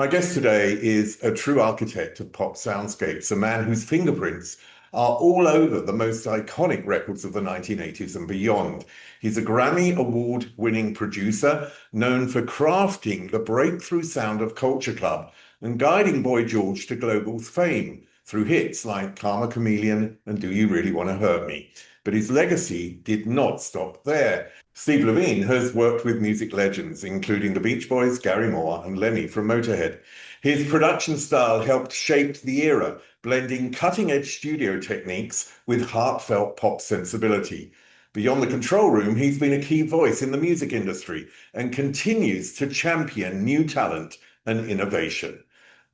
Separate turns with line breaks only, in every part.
My guest today is a true architect of pop soundscapes, a man whose fingerprints are all over the most iconic records of the 1980s and beyond. He's a Grammy Award-winning producer known for crafting the breakthrough sound of Culture Club and guiding Boy George to global fame through hits like Karma Chameleon and Do You Really Want to Hurt Me? But his legacy did not stop there. Steve Levine has worked with music legends, including the Beach Boys, Gary Moore, and Lemmy from Motörhead. His production style helped shape the era, blending cutting-edge studio techniques with heartfelt pop sensibility. Beyond the control room, he's been a key voice in the music industry and continues to champion new talent and innovation.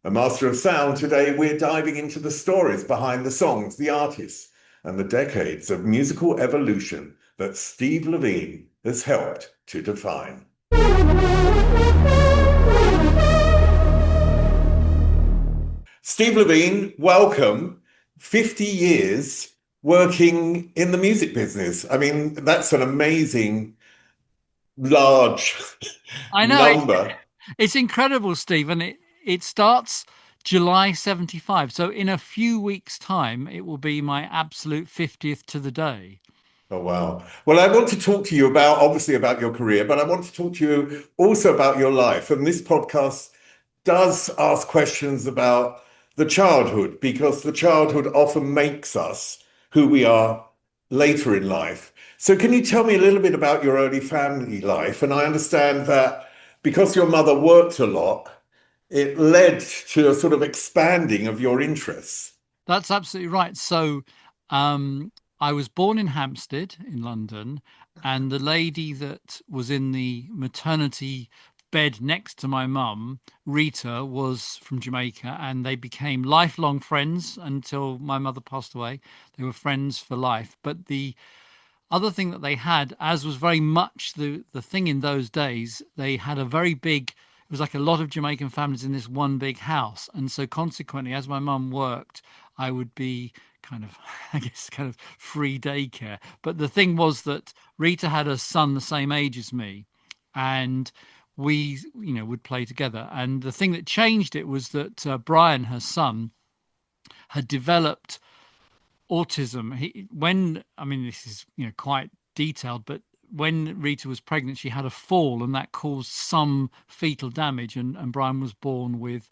A master of sound, today we're diving into the stories behind the songs, the artists, and the decades of musical evolution that Steve Levine has helped to define. Steve Levine, welcome. 50 years working in the music business. I mean, that's an amazing, large
I know
number.
it's incredible, Stephen. It starts July 75. So in a few weeks' time, it will be my absolute 50th to the day.
Oh, wow. Well, I want to talk to you about, obviously, about your career, but I want to talk to you also about your life. And this podcast does ask questions about the childhood, because the childhood often makes us who we are later in life. So, can you tell me a little bit about your early family life? And I understand that because your mother worked a lot, it led to a sort of expanding of your interests.
That's absolutely right. So, I was born in Hampstead in London, and the lady that was in the maternity bed next to my mum, Rita, was from Jamaica, and they became lifelong friends until my mother passed away. They were friends for life. But the other thing that they had, as was very much the thing in those days, they had a very big, it was like a lot of Jamaican families in this one big house. And so consequently, as my mum worked, I would be kind of, I guess, kind of free daycare. But the thing was that Rita had a son the same age as me, and we, would play together. And the thing that changed it was that Brian, her son, had developed autism. I mean, this is quite detailed, but when Rita was pregnant, she had a fall, and that caused some fetal damage, and Brian was born with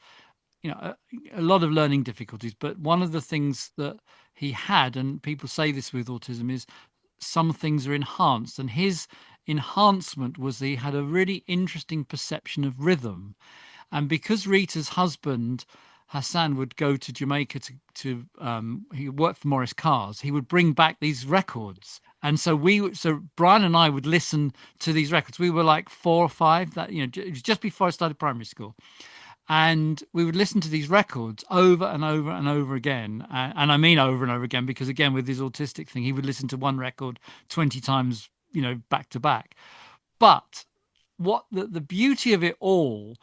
a lot of learning difficulties. But one of the things that he had, and people say this with autism, is some things are enhanced, and his enhancement was he had a really interesting perception of rhythm. And because Rita's husband, Hassan, would go to Jamaica he worked for Morris Cars, he would bring back these records. And so Brian and I would listen to these records. We were like 4 or 5, it was just before I started primary school. And we would listen to these records over and over and over again. And I mean over and over again, because again, with his autistic thing, he would listen to one record 20 times, back to back. But what the beauty of it all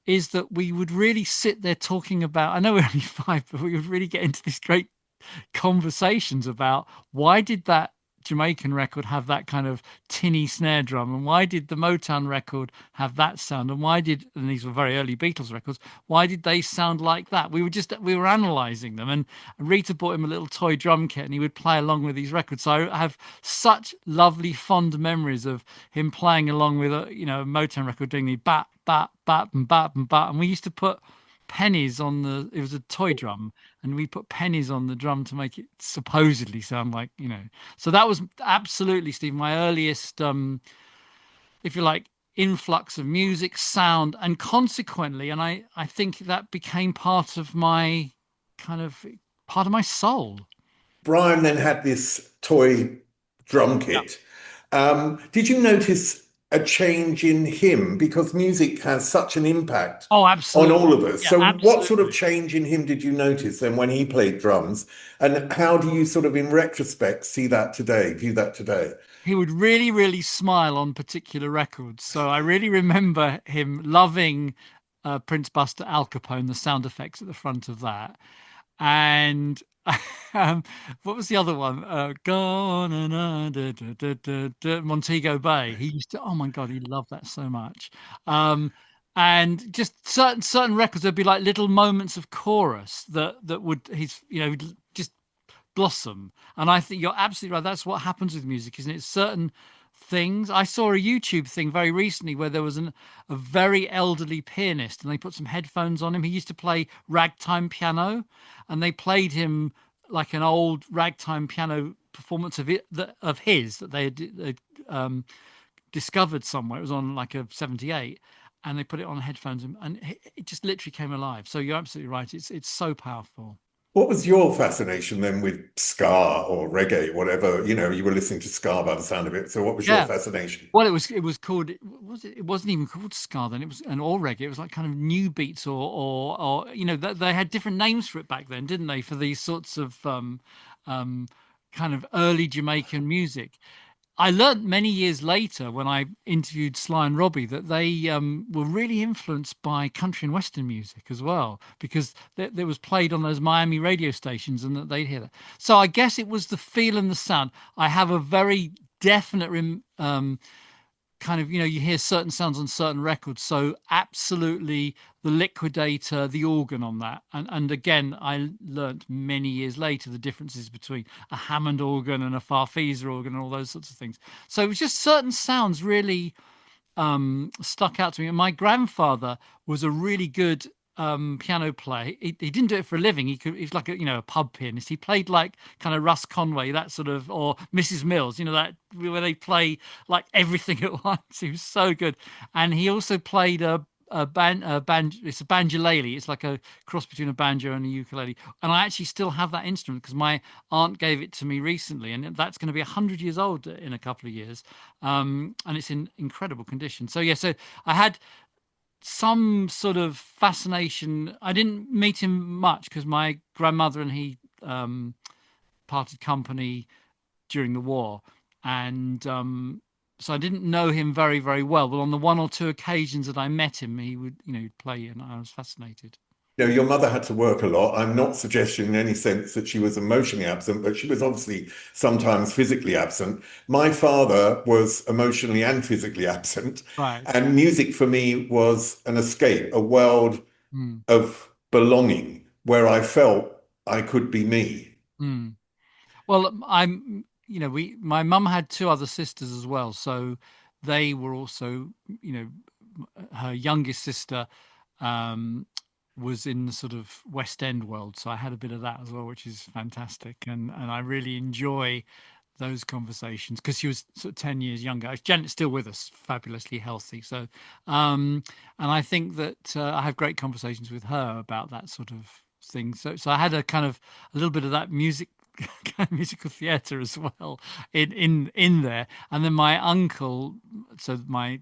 is that we would really sit there talking about, I know we're only 5, but we would really get into these great conversations about why did that Jamaican record have that kind of tinny snare drum, and why did the Motown record have that sound, and these were very early Beatles records, why did they sound like that? We were analyzing them, and Rita bought him a little toy drum kit, and he would play along with these records. So I have such lovely fond memories of him playing along with a Motown record, doing the bat bat bat and bat and bat, and we used to put pennies on it was a toy drum, and we put pennies on the drum to make it supposedly sound like, so that was absolutely, Steve, my earliest if you like, influx of music, sound, and consequently, and I think that became part of my soul.
Brian then had this toy drum
Yeah.
kit. Did you notice a change in him? Because music has such an impact
Oh,
on
absolutely.
all of us.
Yeah,
So, what sort of
absolutely.
change in him did you notice then when he played drums? And how do you sort of, in retrospect, see that today, view that today?
He would really, really smile on particular records. So I really remember him loving Prince Buster Al Capone, the sound effects at the front of that. And um, what was the other one? Gone Montego Bay. He used to, oh my God, he loved that so much. Um, and just certain records there'd be like little moments of chorus that would he's just blossom. And I think you're absolutely right. That's what happens with music, isn't it? Certain things. I saw a YouTube thing very recently where there was a very elderly pianist and they put some headphones on him. He used to play ragtime piano, and they played him like an old ragtime piano performance of his that they had discovered somewhere. It was on like a 78, and they put it on headphones, and it just literally came alive. So you're absolutely right. It's so powerful.
What was your fascination then with ska or reggae, whatever? You were listening to ska by the sound of it. So what was your
Yeah.
fascination?
Well, it was called, it wasn't even called ska then. It was an all reggae. It was like kind of new beats, or they had different names for it back then, didn't they? For these sorts of um kind of early Jamaican music. I learnt many years later when I interviewed Sly and Robbie that they were really influenced by country and western music as well, because there was played on those Miami radio stations and that they'd hear that. So I guess it was the feel and the sound. I have a very definite kind of, you hear certain sounds on certain records. So absolutely the Liquidator, the organ on that. And again, I learnt many years later the differences between a Hammond organ and a Farfisa organ and all those sorts of things. So it was just certain sounds really stuck out to me. And my grandfather was a really good piano player. He didn't do it for a living. He's like a pub pianist. He played like kind of Russ Conway, that sort of, or Mrs. Mills, that where they play like everything at once. He was so good. And he also played it's a banjolele. It's like a cross between a banjo and a ukulele. And I actually still have that instrument because my aunt gave it to me recently, and that's going to be 100 years old in a couple of years. And it's in incredible condition. So yeah, so I had some sort of fascination. I didn't meet him much because my grandmother and he parted company during the war, and so I didn't know him very, very well. But on the one or two occasions that I met him, he would, he'd play, and I was fascinated.
Your mother had to work a lot. I'm not suggesting in any sense that she was emotionally absent, but she was obviously sometimes physically absent. My father was emotionally and physically absent,
Right.
and music for me was an escape, a world
Mm,
of belonging where I felt I could be me.
mm. Well, my mum had two other sisters as well, so they were also, you know, her youngest sister um, was in the sort of West End world, so I had a bit of that as well, which is fantastic, and I really enjoy those conversations because she was sort of 10 years younger. Janet's still with us, fabulously healthy. So, and I think that I have great conversations with her about that sort of thing. So I had a kind of a little bit of that kind of musical theatre as well in there. And then my uncle, so my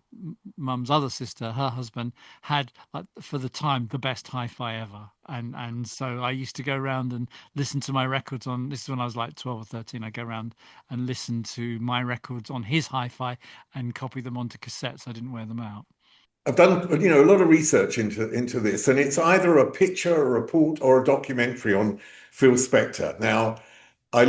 mum's other sister, her husband had like, for the time the best hi-fi ever, and so I used to go around and listen to my records on. This is when I was like 12 or 13. I go around and listen to my records on his hi-fi and copy them onto cassettes. I didn't wear them out.
I've done, a lot of research into this, and it's either a picture, a report, or a documentary on Phil Spector. Now, I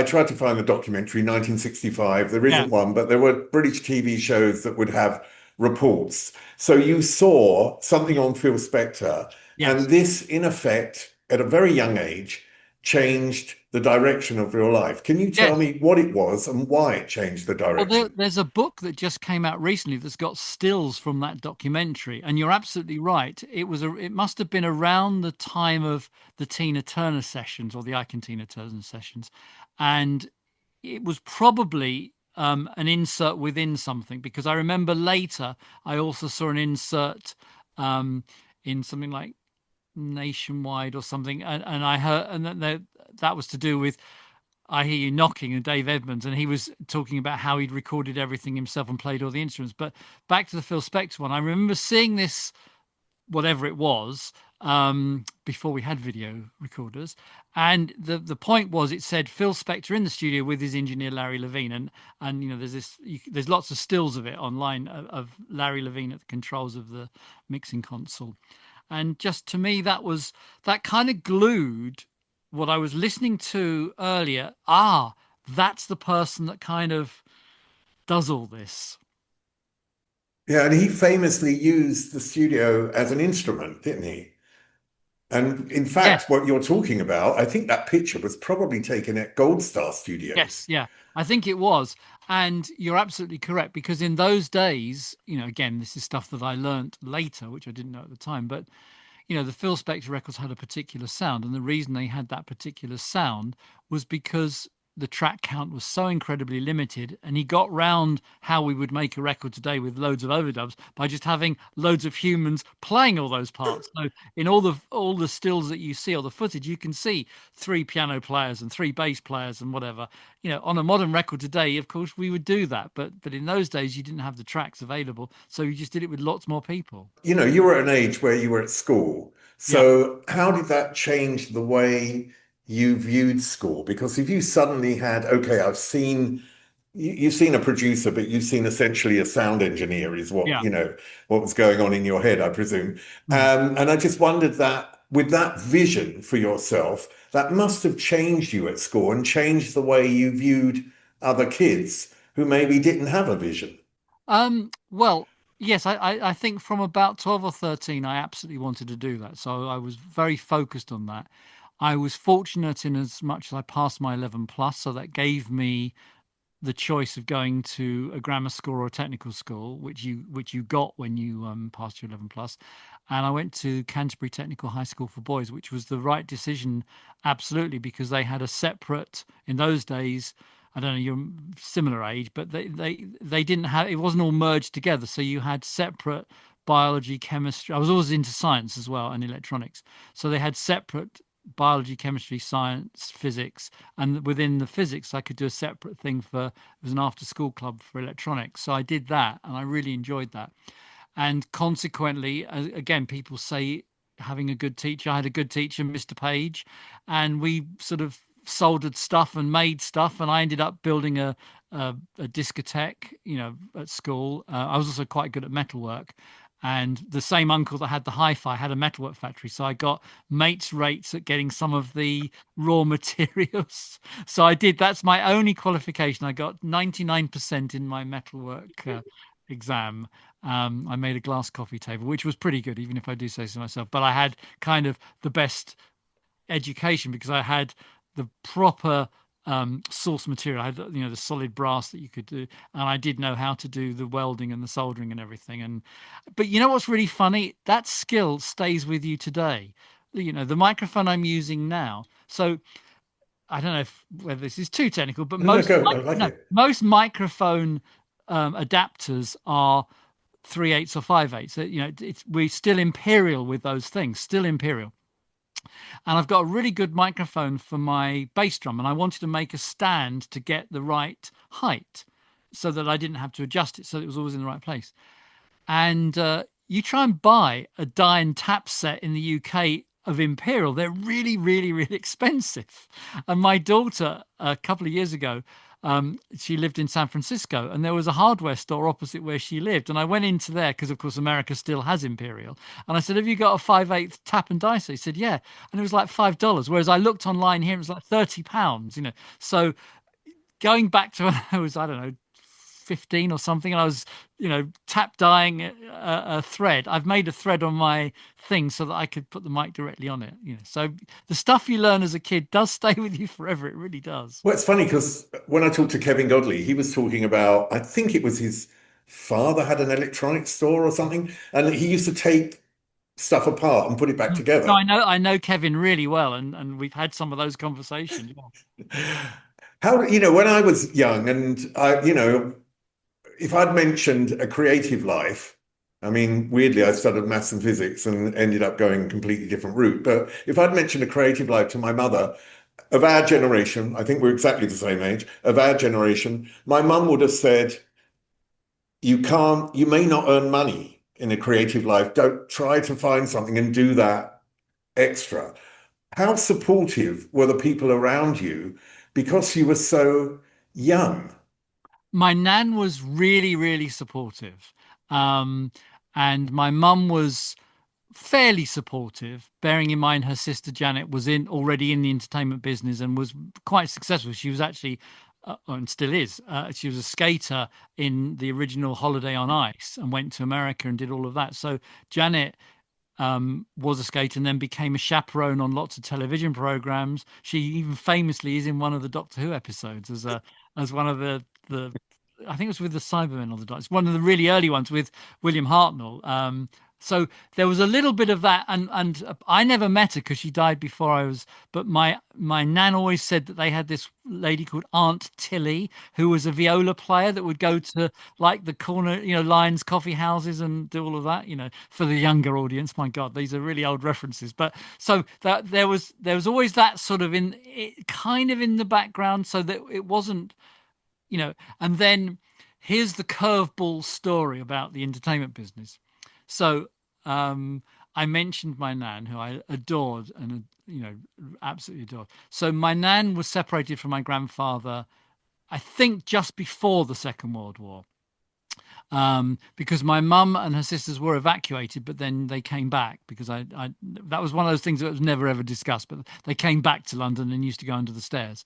tried to find the documentary 1965. There
Yeah.
isn't one, but there were British TV shows that would have reports. So you saw something on Phil Spector, and
Yes.
this, in effect, at a very young age, changed the direction of your life. Can you tell
Yes.
me what it was and why it changed the
Well,
direction?
there's a book that just came out recently that's got stills from that documentary, and you're absolutely right. It must have been around the time of the Tina Turner sessions or the Ike and Tina Turner sessions, and it was probably an insert within something because I remember later I also saw an insert um, in something like Nationwide or something, and I heard, and that was to do with I Hear You Knocking and Dave Edmunds, and he was talking about how he'd recorded everything himself and played all the instruments. But back to the Phil Spector one, I remember seeing this, whatever it was, before we had video recorders, and the point was it said Phil Spector in the studio with his engineer Larry Levine, and there's lots of stills of it online of Larry Levine at the controls of the mixing console, and just to me that kind of glued what I was listening to earlier. That's the person that kind of does all this.
Yeah, and he famously used the studio as an instrument, didn't he? And in
Yes.
fact, what you're talking about, I think that picture was probably taken at Gold Star
Yes,
Studios.
yeah, I think it was. And you're absolutely correct because in those days, again, this is stuff that I learnt later, which I didn't know at the time, but the Phil Spector records had a particular sound, and the reason they had that particular sound was because the track count was so incredibly limited, and he got round how we would make a record today with loads of overdubs by just having loads of humans playing all those parts. So in all the stills that you see or the footage, you can see three piano players and three bass players and whatever. On a modern record today, of course, we would do that, but in those days you didn't have the tracks available, so you just did it with lots more people.
You were at an age where you were at school.
Yeah.
So how did that change the way you viewed school? Because if you suddenly had, okay, you've seen a producer, but you've seen essentially a sound engineer is
Yeah.
what was going on in your head, I presume.
Mm.
And I just wondered that with that vision for yourself, that must have changed you at school and changed the way you viewed other kids who maybe didn't have a vision.
Well, yes, I think from about 12 or 13, I absolutely wanted to do that. So I was very focused on that. I was fortunate in as much as I passed my 11 plus, so that gave me the choice of going to a grammar school or a technical school, which you got when you passed your 11 plus. And I went to Canterbury Technical High School for Boys, which was the right decision, absolutely, because they had a separate, in those days, I don't know, you're similar age, but they didn't have, it wasn't all merged together. So you had separate biology, chemistry. I was always into science as well and electronics. So they had separate biology, chemistry, science, physics, and within the physics I could do a separate thing for, it was an after school club for electronics, so I did that and I really enjoyed that. And consequently, again, people say having a good teacher, I had a good teacher, Mr. Page, and we sort of soldered stuff and made stuff, and I ended up building a discotheque, at school. I was also quite good at metalwork, and the same uncle that had the hi-fi had a metalwork factory, so I got mates rates at getting some of the raw materials. So I did. That's my only qualification. I got 99% in my metalwork exam. I made a glass coffee table, which was pretty good, even if I do say so myself. But I had kind of the best education because I had the proper source material. I had, the solid brass that you could do, and I did know how to do the welding and the soldering and everything. But what's really funny? That skill stays with you today. The microphone I'm using now. So I don't know whether this is too technical, but
No, no, go. I like
no,
it.
most microphone adapters are 3/8 or 5/8. So, we're still imperial with those things, still imperial. And I've got a really good microphone for my bass drum, and I wanted to make a stand to get the right height so that I didn't have to adjust it, so it was always in the right place. And you try and buy a die and tap set in the UK of Imperial, they're really, really, really expensive. And my daughter, a couple of years ago, she lived in San Francisco, and there was a hardware store opposite where she lived. And I went into there because, of course, America still has Imperial. And I said, "Have you got a 5/8 tap and dice?" He said, "Yeah." And it was like $5. Whereas I looked online here, it was like £30. So going back to when I was, I don't know, 15 or something, and I was, tap dyeing a thread. I've made a thread on my thing so that I could put the mic directly on it. So the stuff you learn as a kid does stay with you forever. It really does.
Well, it's funny because when I talked to Kevin Godley, he was talking about, I think it was his father had an electronics store or something, and he used to take stuff apart and put it back
No,
together.
I know Kevin really well, and we've had some of those conversations. Yeah.
When I was young and if I'd mentioned a creative life, I mean, weirdly, I studied maths and physics and ended up going a completely different route. But if I'd mentioned a creative life to my mother of our generation, I think we're exactly the same age, of our generation, my mum would have said, you may not earn money in a creative life. Don't try to find something and do that extra. How supportive were the people around you because you were so young?
My nan was really, really supportive. Um, and my mum was fairly supportive, bearing in mind her sister Janet was in already in the entertainment business and was quite successful. She was actually and still is. She was a skater in the original Holiday on Ice and went to America and did all of that. So Janet was a skater and then became a chaperone on lots of television programs. She even famously is in one of the Doctor Who episodes as one of the I think it was with the Cybermen or the Doctor. It's one of the really early ones with William Hartnell. So there was a little bit of that, and I never met her because she died before I was. But my nan always said that they had this lady called Aunt Tilly, who was a viola player that would go to like the corner, Lions coffee houses and do all of that. For the younger audience, my God, these are really old references. But so that there was always that sort of in it, kind of in the background, so that it wasn't, And then here's the curveball story about the entertainment business. So I mentioned my nan, who I adored and absolutely adored. So my nan was separated from my grandfather, I think, just before the Second World War, because my mum and her sisters were evacuated, but then they came back because that was one of those things that was never ever discussed. But they came back to London and used to go under the stairs.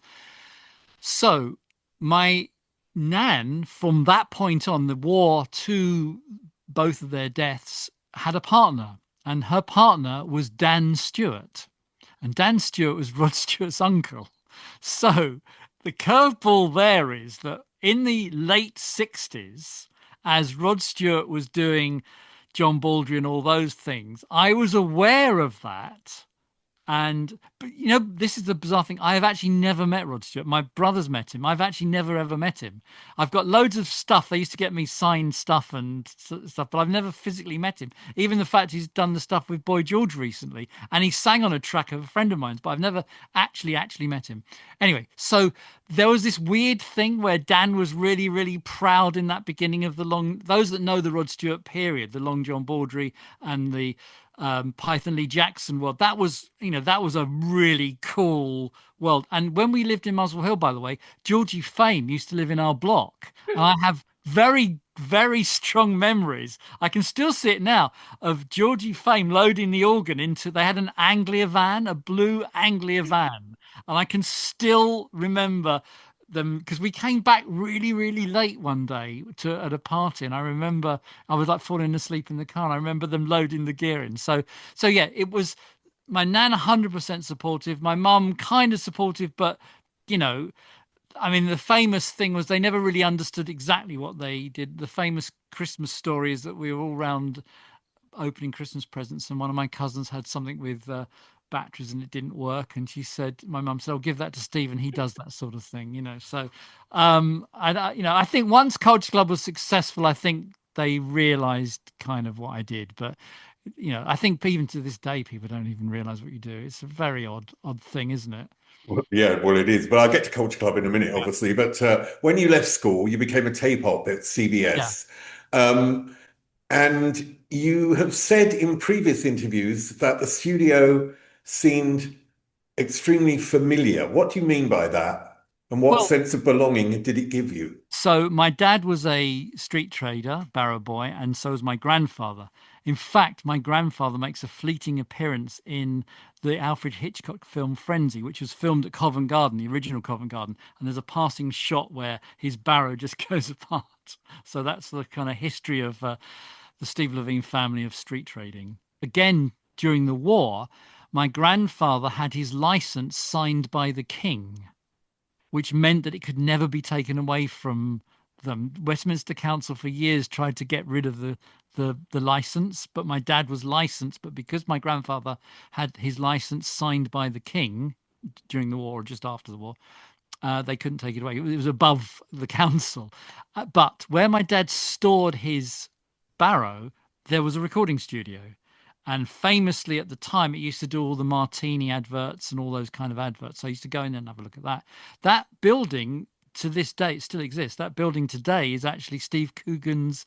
So my nan, from that point on, the war to both of their deaths, had a partner, and her partner was Dan Stewart, and Dan Stewart was Rod Stewart's uncle. So the curveball there is that in the late 60s, as Rod Stewart was doing John Baldry and all those things, I was aware of that. But this is the bizarre thing. I have actually never met Rod Stewart. My brother's met him. I've actually never ever met him. I've got loads of stuff. They used to get me signed stuff and stuff, but I've never physically met him. Even the fact he's done the stuff with Boy George recently, and he sang on a track of a friend of mine's, but I've never actually met him. Anyway, so there was this weird thing where Dan was really, really proud in that beginning of those that know the Rod Stewart period, the Long John Baldry and the Python Lee Jackson world. That was a really cool world. And when we lived in Muswell Hill, by the way, Georgie Fame used to live in our block, and I have very, very strong memories. I can still see it now of Georgie Fame loading the organ into. They had an Anglia van, a blue Anglia van, and I can still remember them because we came back really, really late one day at a party, and I remember I was like falling asleep in the car, and I remember them loading the gear in. So yeah, it was my nan 100% supportive, my mum kind of supportive, but I mean, the famous thing was they never really understood exactly what they did. The famous Christmas story is that we were all round opening Christmas presents, and one of my cousins had something with batteries and it didn't work, and my mum said, "I'll give that to Stephen. He does that sort of thing." So I think once Culture Club was successful, I think they realised kind of what I did. But I think even to this day, people don't even realise what you do. It's a very odd thing, isn't it?
Well, yeah, well, it is. But I'll get to Culture Club in a minute,
Yeah.
obviously. But when you left school, you became a tape op at
Yeah.
CBS. And you have said in previous interviews that the studio seemed extremely familiar. What do you mean by that? And what
Well,
sense of belonging did it give you?
so my dad was a street trader, barrow boy, and so was my grandfather. In fact, my grandfather makes a fleeting appearance in the Alfred Hitchcock film Frenzy, which was filmed at Covent Garden, the original Covent Garden. And there's a passing shot where his barrow just goes apart. So that's the kind of history of the Steve Levine family of street trading. Again, during the war, my grandfather had his license signed by the king, which meant that it could never be taken away from them. Westminster Council for years tried to get rid of the license, but my dad was licensed. But because my grandfather had his license signed by the king during the war or just after the war, they couldn't take it away. It was above the council. But where my dad stored his barrow, there was a recording studio. And famously at the time, it used to do all the martini adverts and all those kind of adverts. So I used to go in there and have a look at that. That building, to this day, it still exists. That building today is actually Steve Coogan's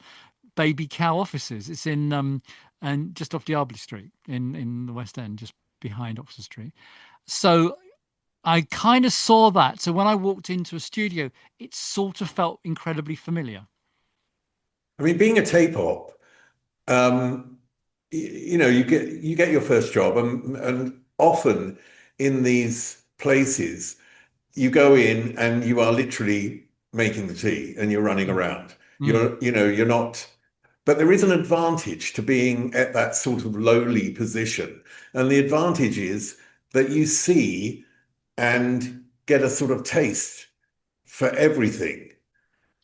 baby cow offices. It's in and just off Diabley Street in the West End, just behind Oxford Street. So I kind of saw that. So when I walked into a studio, it sort of felt incredibly familiar.
I mean, being a tape op, um, you get your first job, and often in these places, you go in and you are literally making the tea and you're running
Mm.
around.
Mm.
You're not, but there is an advantage to being at that sort of lowly position. And the advantage is that you see and get a sort of taste for everything.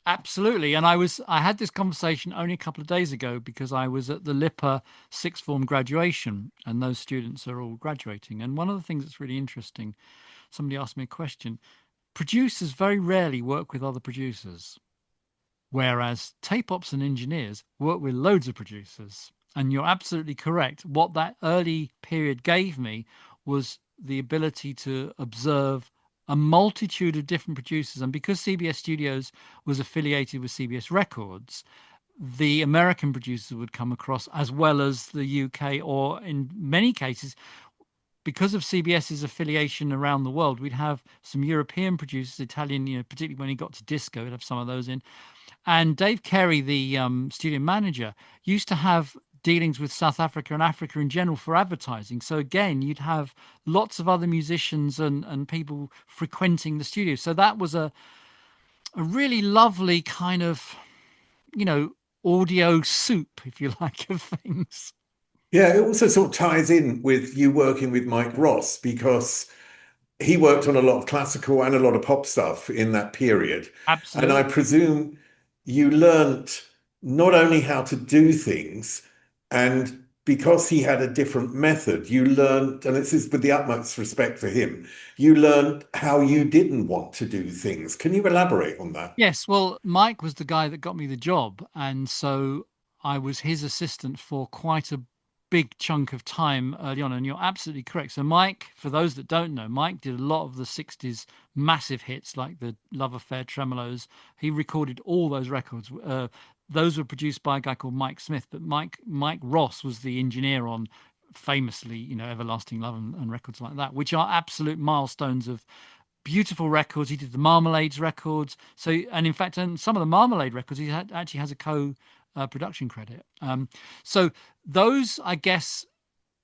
Absolutely. And I had this conversation only a couple of days ago because I was at the LIPA sixth form graduation and those students are all graduating. And one of the things that's really interesting, somebody asked me a question. Producers very rarely work with other producers, whereas tape ops and engineers work with loads of producers. And you're absolutely correct. What that early period gave me was the ability to observe a multitude of different producers. And because CBS Studios was affiliated with CBS Records, the American producers would come across as well as the UK, or in many cases, because of CBS's affiliation around the world, we'd have some European producers, Italian, particularly when he got to disco, we'd have some of those in. And Dave Carey, the studio manager, used to have dealings with South Africa and Africa in general for advertising. So again, you'd have lots of other musicians and people frequenting the studio. So that was a really lovely kind of, you know, audio soup, if you like, of things.
Yeah, it also sort of ties in with you working with Mike Ross because he worked on a lot of classical and a lot of pop stuff in that period. And I
Absolutely.
presume you learnt not only how to do things, and because he had a different method, you learned, and this is with the utmost respect for him, you learned how you didn't want to do things. Can you elaborate on that?
Yes, well, Mike was the guy that got me the job, and so I was his assistant for quite a big chunk of time early on. And you're absolutely correct. So Mike, for those that don't know, Mike did a lot of the 60s massive hits like the Love Affair, Tremolos. He recorded all those records. Those were produced by a guy called Mike Smith, but Mike Ross was the engineer on famously, Everlasting Love and records like that, which are absolute milestones of beautiful records. He did the Marmalades records. So, and in fact, on some of the Marmalade records, actually has a production credit. So those, I guess,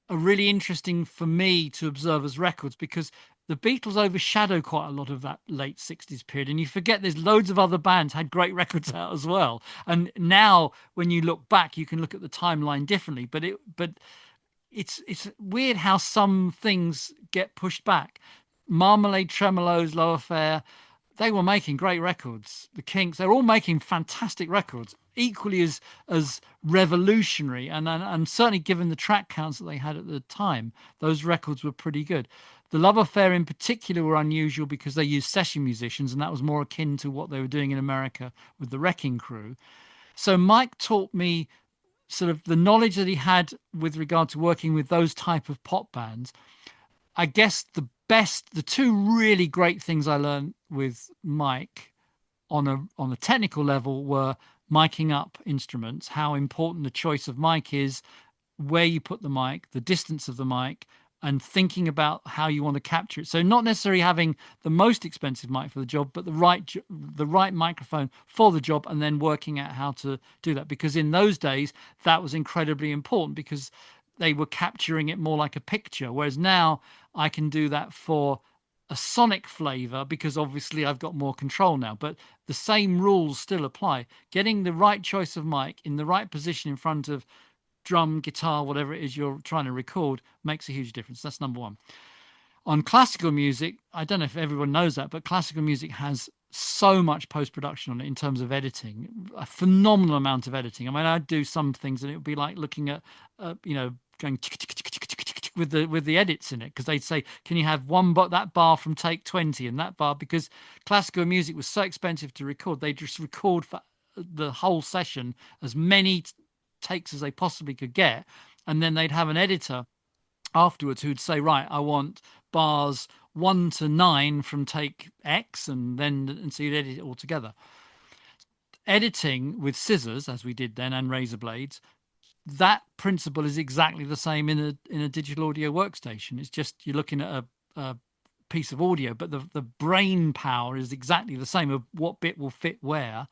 are really interesting for me to observe as records because the Beatles overshadow quite a lot of that late 60s period. And you forget there's loads of other bands had great records out as well. And now when you look back, you can look at the timeline differently. But it's weird how some things get pushed back. Marmalade, Tremolos, Low Affair, they were making great records. The Kinks, they're all making fantastic records, equally as revolutionary. And certainly given the track counts that they had at the time, those records were pretty good. The Love Affair in particular were unusual because they used session musicians, and that was more akin to what they were doing in America with the Wrecking Crew. So Mike taught me sort of the knowledge that he had with regard to working with those type of pop bands. I guess the two really great things I learned with Mike on a technical level were miking up instruments, how important the choice of mic is, where you put the mic, the distance of the mic, and thinking about how you want to capture it. So not necessarily having the most expensive mic for the job, but the right microphone for the job, and then working out how to do that. Because in those days, that was incredibly important because they were capturing it more like a picture. Whereas now I can do that for a sonic flavor because obviously I've got more control now, but the same rules still apply. Getting the right choice of mic in the right position in front of drum, guitar, whatever it is you're trying to record makes a huge difference. That's number one. On classical music, I don't know if everyone knows that, but classical music has so much post production on it in terms of editing, a phenomenal amount of editing. I mean, I'd do some things and it would be like looking at, going with the edits in it because they'd say, "Can you have that bar from take 20 and that bar?" Because classical music was so expensive to record, they just record for the whole session as many takes as they possibly could get, and then they'd have an editor afterwards who'd say, right, I want bars 1 to 9 from take X, and so you'd edit it all together. Editing with scissors, as we did then, and razor blades, that principle is exactly the same in a digital audio workstation. It's just you're looking at a piece of audio, but the brain power is exactly the same of what bit will fit where.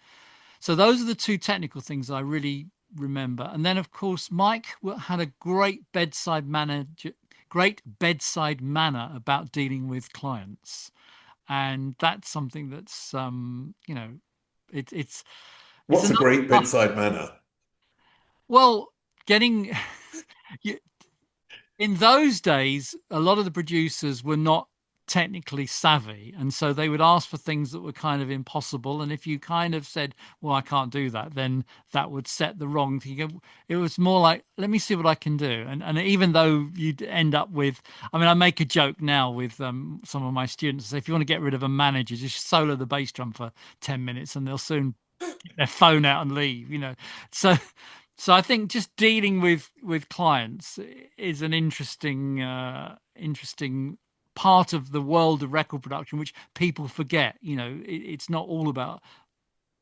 So those are the two technical things I really remember. And then, of course, Mike had a great bedside manner about dealing with clients. and that's something that's it's
What's a
another
great bedside manner?
well, getting you, in those days, a lot of the producers were not technically savvy. And so they would ask for things that were kind of impossible. And if you kind of said, well, I can't do that, then that would set the wrong thing. It was more like, let me see what I can do. And even though you'd end up with, I mean, I make a joke now with some of my students. Say, if you want to get rid of a manager, just solo the bass drum for 10 minutes and they'll soon get their phone out and leave. So so I think just dealing with clients is an interesting part of the world of record production, which people forget. It's not all about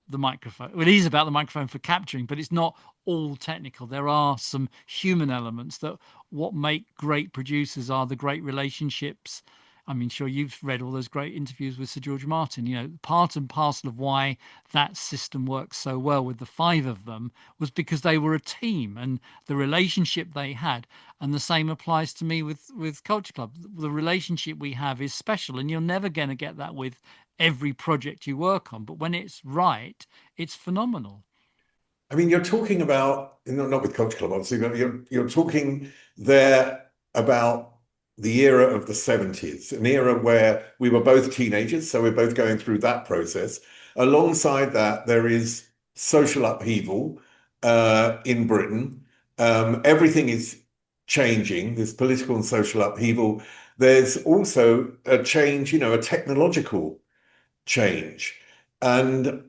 the microphone. Well, it is about the microphone for capturing, but it's not all technical. There are some human elements that what make great producers are the great relationships. I mean, sure, you've read all those great interviews with Sir George Martin. Part and parcel of why that system works so well with the five of them was because they were a team and the relationship they had. And the same applies to me with Culture Club. The relationship we have is special, and you're never going to get that with every project you work on. But when it's right, it's phenomenal.
I mean, you're talking about, not with Culture Club, obviously, but you're talking there about the era of the 70s, an era where we were both teenagers, so we're both going through that process. Alongside that, there is social upheaval in Britain. Everything is changing. There's political and social upheaval. There's also a change, a technological change. And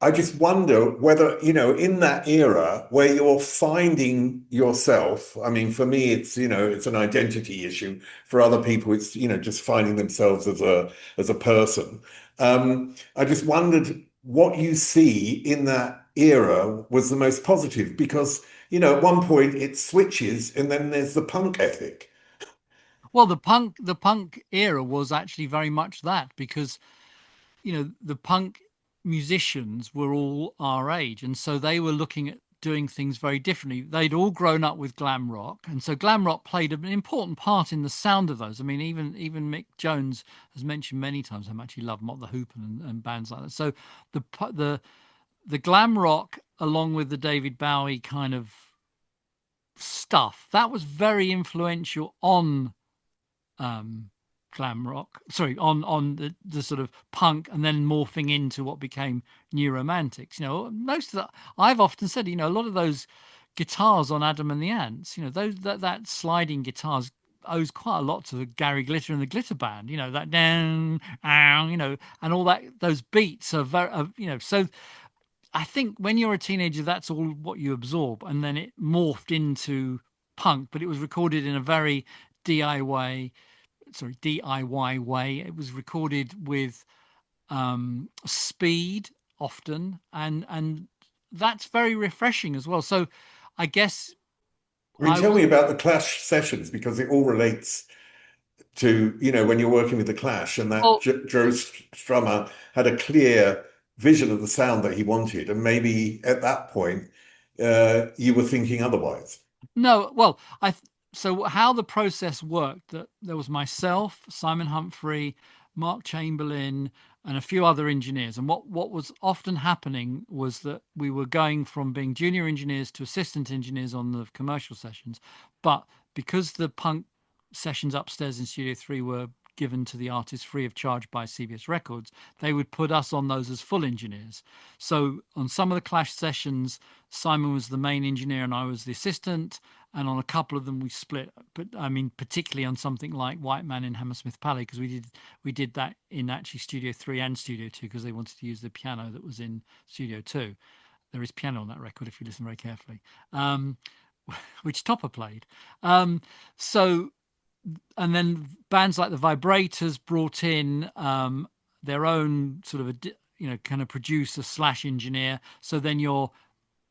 I just wonder whether, in that era where you're finding yourself, I mean, for me, it's an identity issue. For other people, it's, just finding themselves as a person. I just wondered what you see in that era was the most positive because, at one point it switches and then there's the punk ethic.
Well, the punk era was actually very much that because the punk musicians were all our age, and so they were looking at doing things very differently. They'd all grown up with glam rock, and so glam rock played an important part in the sound of those. I mean, even Mick Jones has mentioned many times how much he loved Mott the Hoople and bands like that. So the the glam rock, along with the David Bowie kind of stuff, that was very influential on um glam rock, sorry, on the sort of punk, and then morphing into what became new romantics. Most of that, I've often said, a lot of those guitars on Adam and the Ants, those that sliding guitars owes quite a lot to Gary Glitter and the Glitter Band. That down, and all that, those beats are very so I think when you're a teenager, that's all what you absorb, and then it morphed into punk, but it was recorded in a very DIY DIY way. It was recorded with speed often, and that's very refreshing as well. So I guess
I mean,
I
tell
was
me about the Clash sessions because it all relates to, when you're working with the Clash and that
well,
Joe Strummer had a clear vision of the sound that he wanted. And maybe at that point, you were thinking otherwise.
no, well, so how the process worked, that there was myself, Simon Humphrey, Mark Chamberlain, and a few other engineers. And what was often happening was that we were going from being junior engineers to assistant engineers on the commercial sessions. But because the punk sessions upstairs in Studio 3 were given to the artists free of charge by CBS Records, they would put us on those as full engineers. So on some of the Clash sessions, Simon was the main engineer and I was the assistant. And on a couple of them we split. But I mean, particularly on something like White Man in Hammersmith Palais, because we did that in actually Studio 3 and Studio 2 because they wanted to use the piano that was in Studio 2. There is piano on that record if you listen very carefully, which Topper played. So and then bands like the Vibrators brought in their own sort of kind of producer slash engineer. So then you're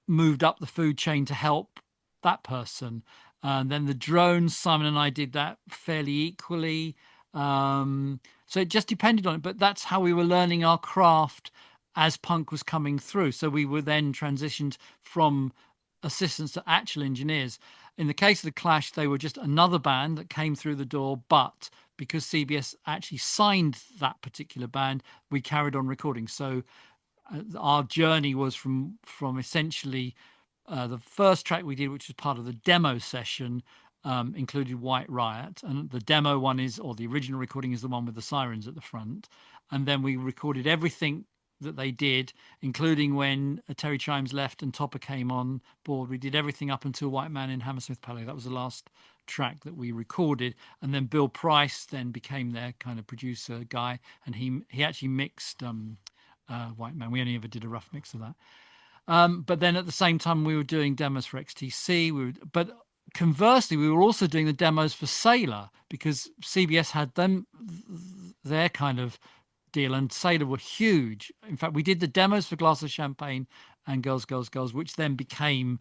moved up the food chain to help that person. And then the drones, Simon and I did that fairly equally. So it just depended on it, but that's how we were learning our craft as punk was coming through. So we were then transitioned from assistants to actual engineers. In the case of the Clash, they were just another band that came through the door, but because CBS actually signed that particular band, we carried on recording. So our journey was from essentially the first track we did, which was part of the demo session, included White Riot, and the demo one is, or the original recording is the one with the sirens at the front, and then we recorded everything that they did, including when Terry Chimes left and Topper came on board. We did everything up until White Man in Hammersmith Palais. That was the last track that we recorded, and then Bill Price then became their kind of producer guy, and he actually mixed White Man. We only ever did a rough mix of that. But then at the same time, we were doing demos for XTC. But conversely, we were also doing the demos for Sailor, because CBS had their kind of deal, and Sailor were huge. In fact, we did the demos for Glass of Champagne and Girls, Girls, Girls, which then became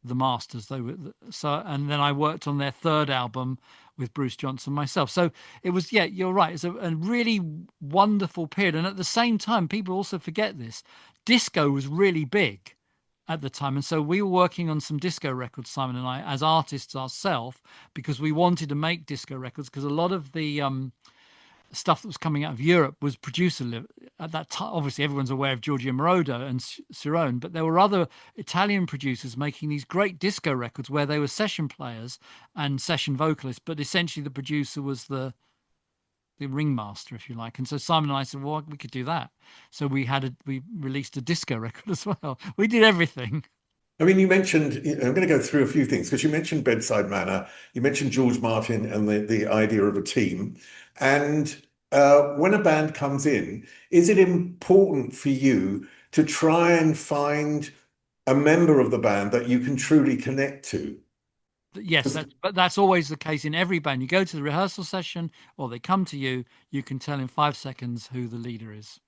the Masters. They were so, and then I worked on their third album with Bruce Johnston myself. So it was, yeah, you're right. It's a really wonderful period. And at the same time, people also forget this. Disco was really big at the time. And so we were working on some disco records, Simon and I, as artists ourselves, because we wanted to make disco records, because a lot of the stuff that was coming out of Europe was producer at that time. Obviously, everyone's aware of Giorgio Moroder and Cerrone, but there were other Italian producers making these great disco records where they were session players and session vocalists, but essentially the producer was the ringmaster, if you like. And so Simon and I said, well, we could do that. So we released a disco record as well. We did everything.
I mean, you mentioned, I'm going to go through a few things because you mentioned Bedside Manor, you mentioned George Martin and the idea of a team. And when a band comes in, is it important for you to try and find a member of the band that you can truly connect to?
Yes, but that's always the case in every band. You go to the rehearsal session or they come to you, you can tell in 5 seconds who the leader is.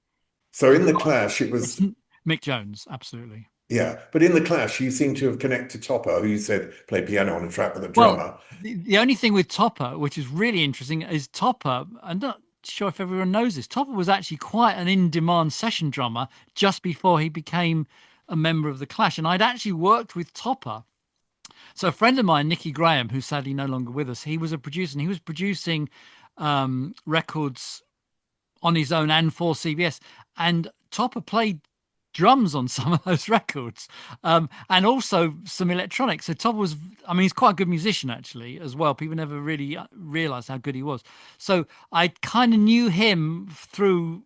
So in the Clash, it
It's
was,
Mick Jones, absolutely.
yeah. But in the Clash, you seem to have connected to Topper, who you said played piano on a track with a
Well,
drummer.
the only thing with Topper, which is really interesting, is Topper, I'm not sure if everyone knows this, Topper was actually quite an in-demand session drummer just before he became a member of the Clash. And I'd actually worked with Topper. So a friend of mine, Nicky Graham, who's sadly no longer with us, he was a producer, and he was producing records on his own and for CBS. And Topper played drums on some of those records, and also some electronics. So Topper was, I mean, he's quite a good musician actually as well. People never really realized how good he was. So I kind of knew him through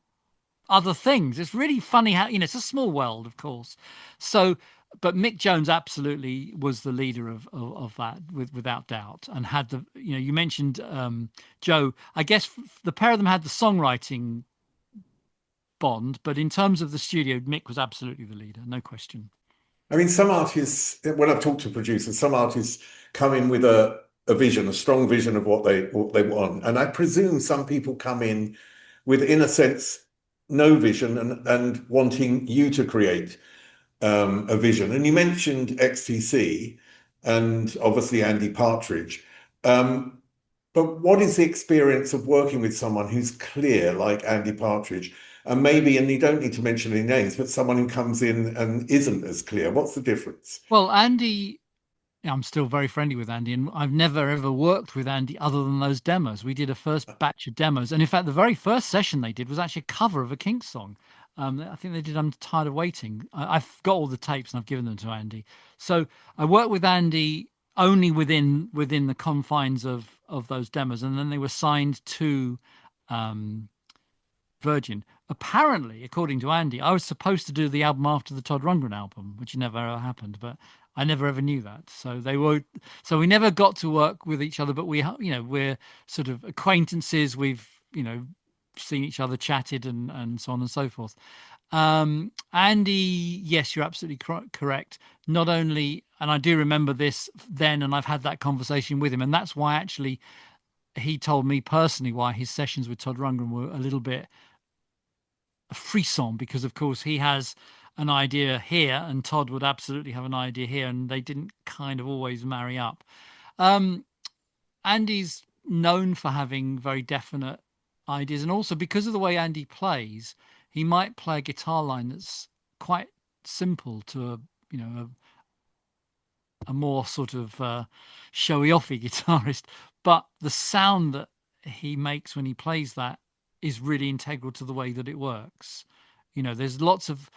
other things. It's really funny how, it's a small world, of course. So, but Mick Jones absolutely was the leader of that, without doubt, and had you mentioned Joe. I guess the pair of them had the songwriting bond, but in terms of the studio, Mick was absolutely the leader, no question.
I mean, some artists, when I've talked to producers, some artists come in with a vision, a strong vision of what they want. And I presume some people come in with, in a sense, no vision and wanting you to create a vision. And you mentioned XTC and obviously Andy Partridge. But what is the experience of working with someone who's clear, like Andy Partridge, and maybe, and you don't need to mention any names, but someone who comes in and isn't as clear? What's the difference?
Well, Andy, I'm still very friendly with Andy, and I've never ever worked with Andy other than those demos. We did a first batch of demos, and in fact, the very first session they did was actually a cover of a Kinks song. I think they did "I'm Tired of Waiting." I've got all the tapes and I've given them to Andy. So I worked with Andy only within the confines of those demos, and then they were signed to um, Virgin. Apparently, according to Andy, I was supposed to do the album after the Todd Rundgren album, which never ever happened, but I never ever knew that. So we never got to work with each other, but we're sort of acquaintances. We've, seen each other, chatted, and so on and so forth. Andy, yes, you're absolutely correct. Not only, and I do remember this then, and I've had that conversation with him, and that's why actually he told me personally why his sessions with Todd Rundgren were a little bit a frisson, because of course he has an idea here and Todd would absolutely have an idea here, and they didn't kind of always marry up. Andy's known for having very definite ideas, and also because of the way Andy plays, he might play a guitar line that's quite simple to a more sort of showy offy guitarist, but the sound that he makes when he plays that is really integral to the way that it works. There's lots of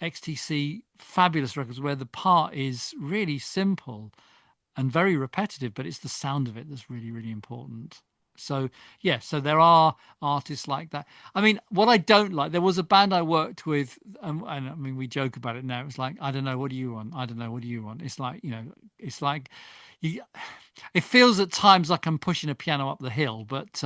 XTC fabulous records where the part is really simple and very repetitive, but it's the sound of it that's really, really important. So yeah, so there are artists like that. I mean, what I don't like, there was a band I worked with, and I mean, we joke about it now. It's like, I don't know, what do you want? I don't know, what do you want? It's like, it's like, you, it feels at times like I'm pushing a piano up the hill, but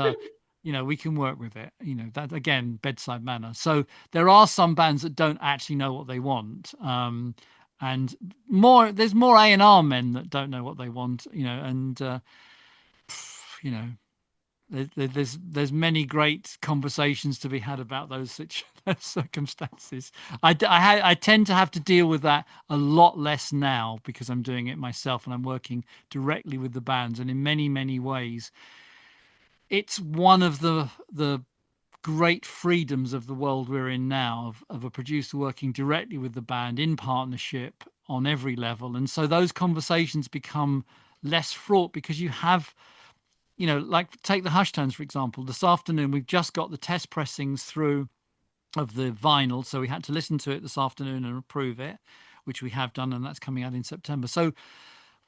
we can work with it. That again, bedside manner. So there are some bands that don't actually know what they want. And there's more A&R men that don't know what they want, and you know there's many great conversations to be had about those circumstances. I tend to have to deal with that a lot less now because I'm doing it myself and I'm working directly with the bands, and in many ways it's one of the great freedoms of the world we're in now, of a producer working directly with the band in partnership on every level. And so those conversations become less fraught because you have, like take the Hush Tones, for example. This afternoon, we've just got the test pressings through of the vinyl. So we had to listen to it this afternoon and approve it, which we have done. And that's coming out in September. So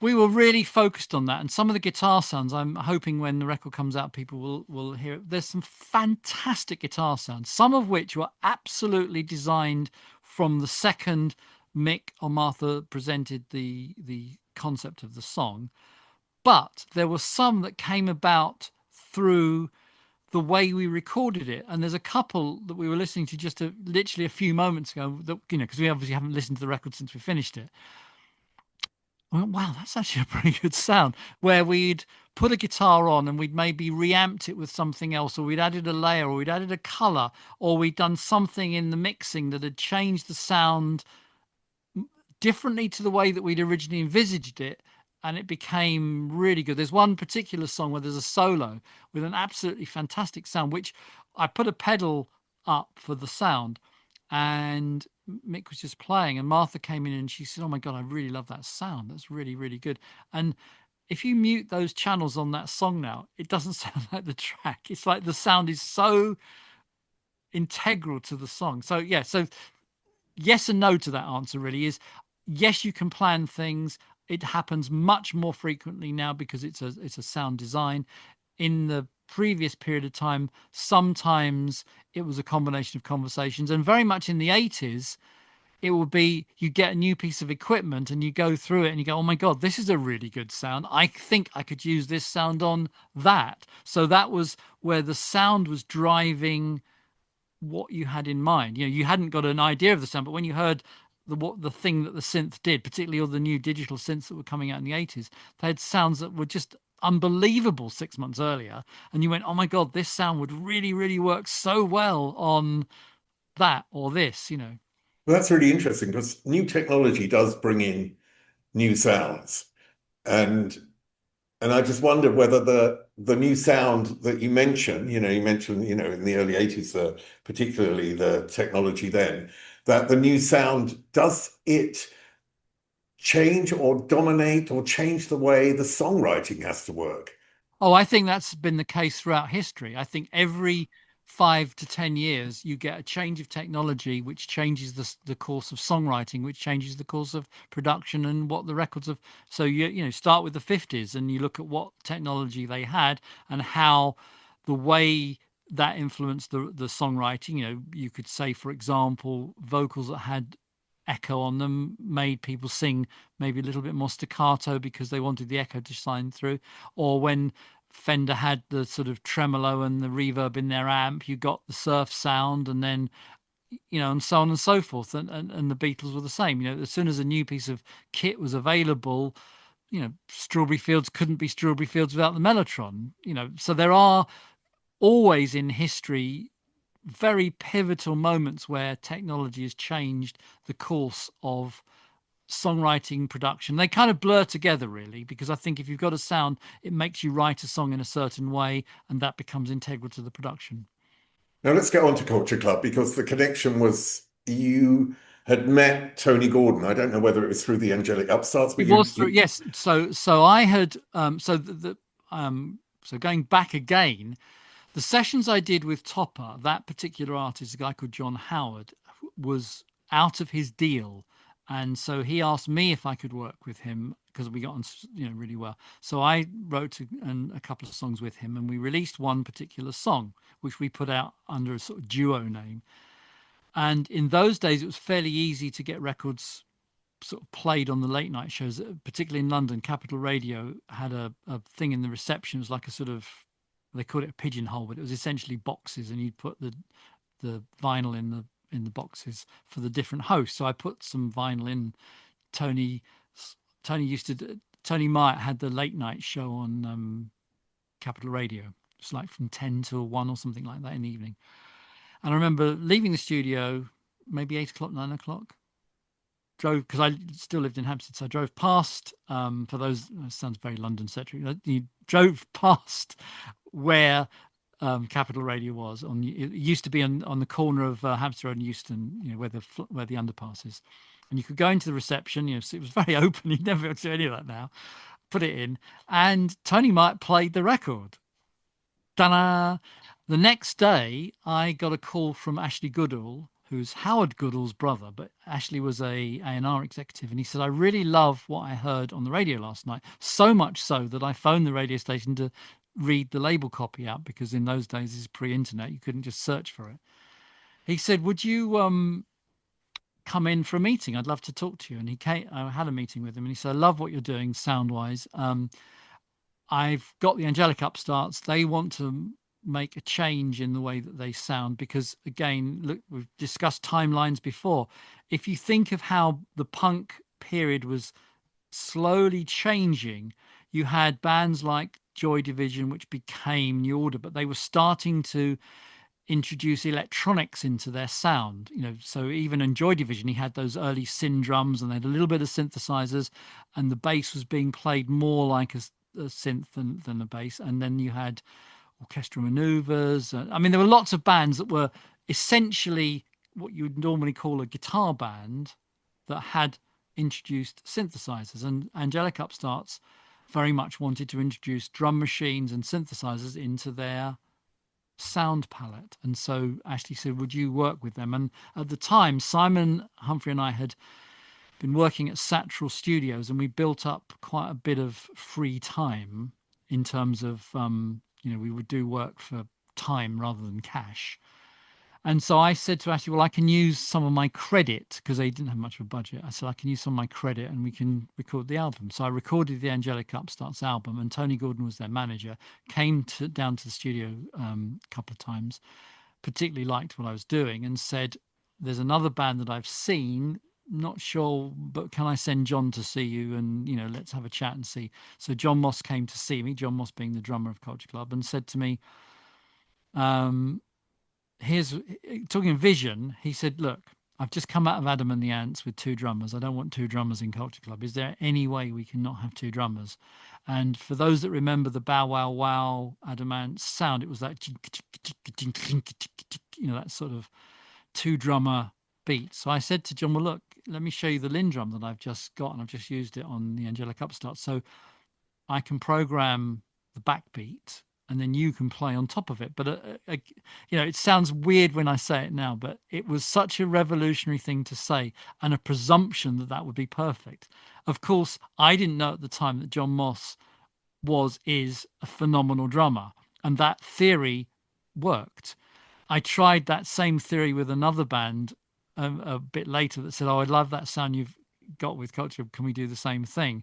we were really focused on that, and some of the guitar sounds, I'm hoping when the record comes out people will hear it. There's some fantastic guitar sounds, some of which were absolutely designed from the second Mick or Martha presented the concept of the song, but there were some that came about through the way we recorded it. And there's a couple that we were listening to just literally a few moments ago that, because we obviously haven't listened to the record since we finished it. I went, wow, that's actually a pretty good sound. Where we'd put a guitar on and we'd maybe reamped it with something else, or we'd added a layer, or we'd added a color, or we'd done something in the mixing that had changed the sound differently to the way that we'd originally envisaged it. And it became really good. There's one particular song where there's a solo with an absolutely fantastic sound, which I put a pedal up for the sound, and Mick was just playing, and Martha came in and she said, "Oh my God, I really love that sound. That's really, really good." And if you mute those channels on that song now, it doesn't sound like the track. It's like the sound is so integral to the song. So yeah, so yes and no to that answer really is yes, you can plan things. It happens much more frequently now because it's a sound design. In the previous period of time, sometimes it was a combination of conversations, and very much in the 80s, it would be you get a new piece of equipment and you go through it and you go, oh my God, this is a really good sound. I think I could use this sound on that. So that was where the sound was driving what you had in mind. You hadn't got an idea of the sound, but when you heard the thing that the synth did, particularly all the new digital synths that were coming out in the 80s, they had sounds that were just unbelievable 6 months earlier. And you went, oh my God, this sound would really, really work so well on that or this.
Well, that's really interesting because new technology does bring in new sounds. And and I just wonder whether the new sound that you mentioned, in the early 80s, particularly the technology then, that the new sound, does it change or dominate or change the way the songwriting has to work?
Oh, I think that's been the case throughout history. I think every 5 to 10 years, you get a change of technology, which changes the course of songwriting, which changes the course of production and what the records of. So start with the 50s and you look at what technology they had and how the way that influenced the songwriting. You could say, for example, vocals that had echo on them made people sing maybe a little bit more staccato because they wanted the echo to shine through. Or when Fender had the sort of tremolo and the reverb in their amp, you got the surf sound, and then and so on and so forth. And the Beatles were the same. As soon as a new piece of kit was available, Strawberry Fields couldn't be Strawberry Fields without the Mellotron. So there are always in history very pivotal moments where technology has changed the course of songwriting production. They kind of blur together really, because I think if you've got a sound, it makes you write a song in a certain way, and that becomes integral to the production.
Now let's get on to Culture Club because the connection was you had met Tony Gordon. I don't know whether it was through the Angelic Upstarts, but
It
you,
was through,
you
yes. So I had so the So going back again, the sessions I did with Topper, that particular artist, a guy called John Howard, was out of his deal. And so he asked me if I could work with him because we got on, really well. So I wrote a couple of songs with him, and we released one particular song, which we put out under a sort of duo name. And in those days, it was fairly easy to get records sort of played on the late night shows, particularly in London. Capital Radio had a thing in the reception. It was like a sort of, they called it a pigeonhole, but it was essentially boxes, and you'd put the vinyl in the boxes for the different hosts. So I put some vinyl in. Tony Tony Myatt had the late night show on Capital Radio. It's like from 10 till 1 or something like that in the evening. And I remember leaving the studio, maybe 8 o'clock, 9 o'clock. Drove, because I still lived in Hampstead, so I drove past, for those, sounds very London centric, you drove past where Capital Radio was. It used to be on the corner of Hampstead Road and Euston, where the underpass is. And you could go into the reception, so it was very open. You'd never do any of that now. Put it in, and Tony Myatt played the record. Ta-da! The next day, I got a call from Ashley Goodall, who's Howard Goodall's brother, but Ashley was a A&R executive, and he said, I really love what I heard on the radio last night, so much so that I phoned the radio station to read the label copy out, because in those days, this is pre-internet, you couldn't just search for it. He said, would you come in for a meeting? I'd love to talk to you. And he came. I had a meeting with him, and he said, I love what you're doing sound-wise. I've got the Angelic Upstarts. They want to make a change in the way that they sound, because again, look, we've discussed timelines before. If you think of how the punk period was slowly changing, you had bands like Joy Division, which became New Order, but they were starting to introduce electronics into their sound. So even in Joy Division, he had those early syn drums, and they had a little bit of synthesizers, and the bass was being played more like a synth than a bass. And then you had orchestral maneuvers. I mean, there were lots of bands that were essentially what you would normally call a guitar band that had introduced synthesizers. And Angelic Upstarts very much wanted to introduce drum machines and synthesizers into their sound palette. And so Ashley said, would you work with them? And at the time, Simon Humphrey and I had been working at Satchel Studios, and we built up quite a bit of free time in terms of we would do work for time rather than cash. And so I said to Ashley, well, I can use some of my credit, because they didn't have much of a budget. I said, I can use some of my credit and we can record the album. So I recorded the Angelic Upstarts album, and Tony Gordon was their manager, came down to the studio a couple of times, particularly liked what I was doing, and said, there's another band that I've seen, not sure, but can I send John to see you, and let's have a chat and see. So John Moss came to see me, John Moss being the drummer of Culture Club, and said to me, here's talking vision. He said, look, I've just come out of Adam and the Ants with 2 drummers. I don't want 2 drummers in Culture Club. Is there any way we can not have 2 drummers? And for those that remember the Bow Wow Wow Adam Ants sound, it was that that sort of 2 drummer beat. So I said to John, well, look, let me show you the Linn drum that I've just got, and I've just used it on the Angelic Upstart, so I can program the backbeat, and then you can play on top of it. But it sounds weird when I say it now, but it was such a revolutionary thing to say, and a presumption that would be perfect. Of course, I didn't know at the time that John Moss is a phenomenal drummer, and that theory worked. I tried that same theory with another band a bit later that said, oh, I love that sound you've got with Culture. Can we do the same thing?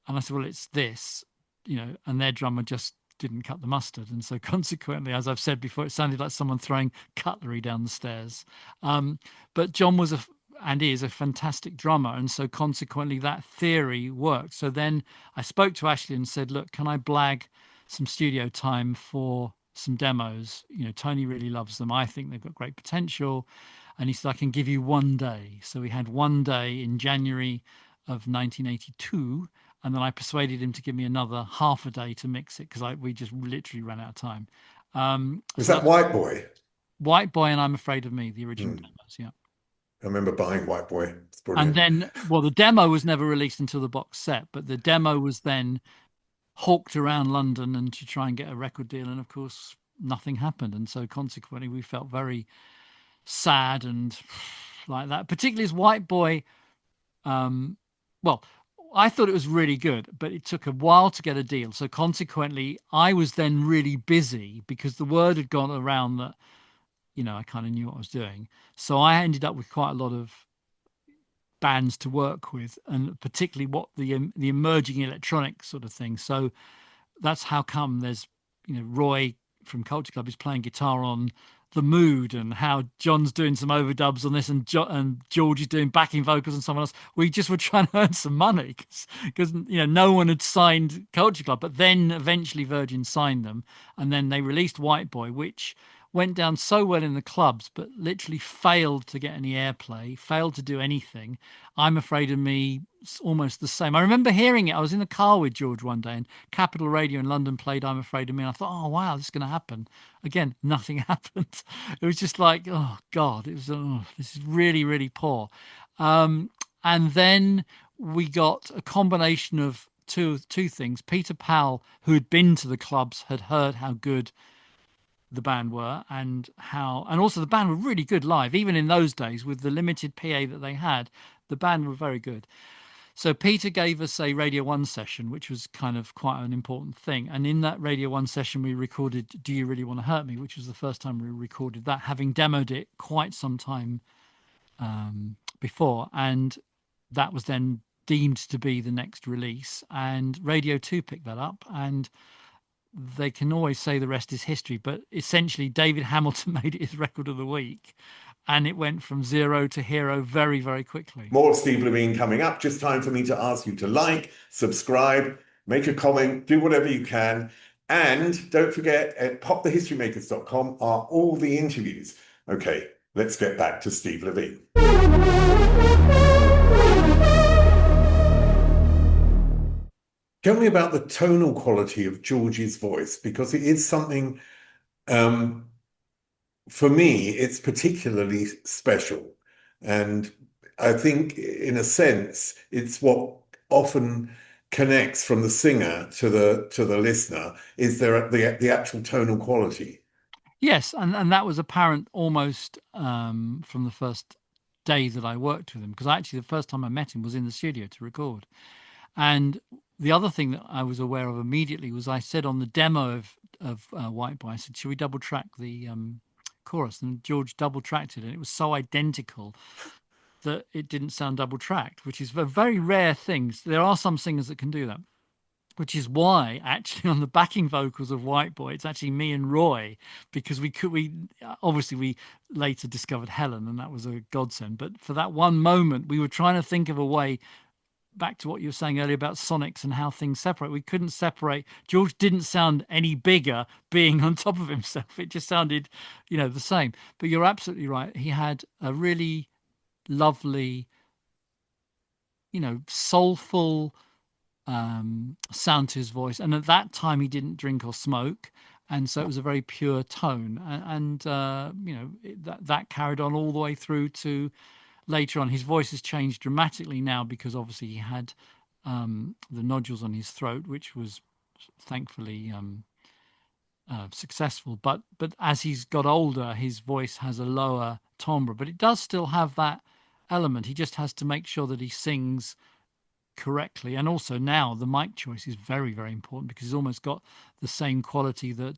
And I said, well, it's this, and their drummer just didn't cut the mustard. And so consequently, as I've said before, it sounded like someone throwing cutlery down the stairs. But John was and is a fantastic drummer. And so consequently, that theory worked. So then I spoke to Ashley and said, look, can I blag some studio time for some demos? Tony really loves them. I think they've got great potential. And he said, I can give you 1 day. So we had 1 day in January of 1982. And then I persuaded him to give me another half a day to mix it, because we just literally ran out of time.
Was that White Boy?
White Boy and I'm Afraid of Me, the original demos, yeah.
I remember buying White Boy. It's
And
brilliant.
then, well, the demo was never released until the box set, but the demo was then hawked around London and to try and get a record deal, and of course nothing happened, and so consequently we felt very sad and like that, particularly as White Boy. um well, I thought it was really good, but it took a while to get a deal, so consequently I was then really busy because the word had gone around that, I kind of knew what I was doing. So I ended up with quite a lot of bands to work with, and particularly what the emerging electronic sort of thing. So that's how come there's, Roy from Culture Club is playing guitar on The Mood, and how John's doing some overdubs on this, and and George is doing backing vocals and someone else. We just were trying to earn some money because no one had signed Culture Club, but then eventually Virgin signed them, and then they released White Boy, which went down so well in the clubs, but literally failed to get any airplay, failed to do anything. I'm Afraid of Me, almost the same. I remember hearing it. I was in the car with George one day, and Capital Radio in London played I'm Afraid of Me. And I thought, oh, wow, this is going to happen. Again, nothing happened. It was just like, oh, God, this is really, really poor. Um, and then we got a combination of two things. Peter Powell, who had been to the clubs, had heard how good the band were, and also the band were really good live, even in those days with the limited PA that they had. The band were very good. So Peter gave us a Radio 1 session, which was kind of quite an important thing. And in that Radio 1 session, we recorded Do You Really Want to Hurt Me, which was the first time we recorded that, having demoed it quite some time before. And that was then deemed to be the next release. And Radio 2 picked that up. And they can always say the rest is history. But essentially, David Hamilton made it his record of the week. And it went from zero to hero very, very quickly.
More of Steve Levine coming up. Just time for me to ask you to like, subscribe, make a comment, do whatever you can. And don't forget, at popthehistorymakers.com are all the interviews. Okay, let's get back to Steve Levine. Tell me about the tonal quality of George's voice, because it is something, for me, it's particularly special. And I think, in a sense, it's what often connects from the singer to the listener, is the actual tonal quality.
Yes, and that was apparent almost from the first day that I worked with him, because actually the first time I met him was in the studio to record. And the other thing that I was aware of immediately was, I said on the demo of White Boy, I said, should we double track the chorus? And George double tracked it, and it was so identical that it didn't sound double tracked, which is a very rare thing. There are some singers that can do that, which is why actually on the backing vocals of White Boy, it's actually me and Roy, because we obviously we later discovered Helen, and that was a godsend. But for that one moment, we were trying to think of a way, back to what you were saying earlier about sonics and how things separate. We couldn't separate. George didn't sound any bigger being on top of himself. It just sounded, the same. But you're absolutely right. He had a really lovely, soulful sound to his voice. And at that time, he didn't drink or smoke. And so it was a very pure tone. That carried on all the way through to later on. His voice has changed dramatically now because obviously he had the nodules on his throat, which was thankfully successful. But as he's got older, his voice has a lower timbre, but it does still have that element. He just has to make sure that he sings correctly. And also now the mic choice is very, very important, because he's almost got the same quality that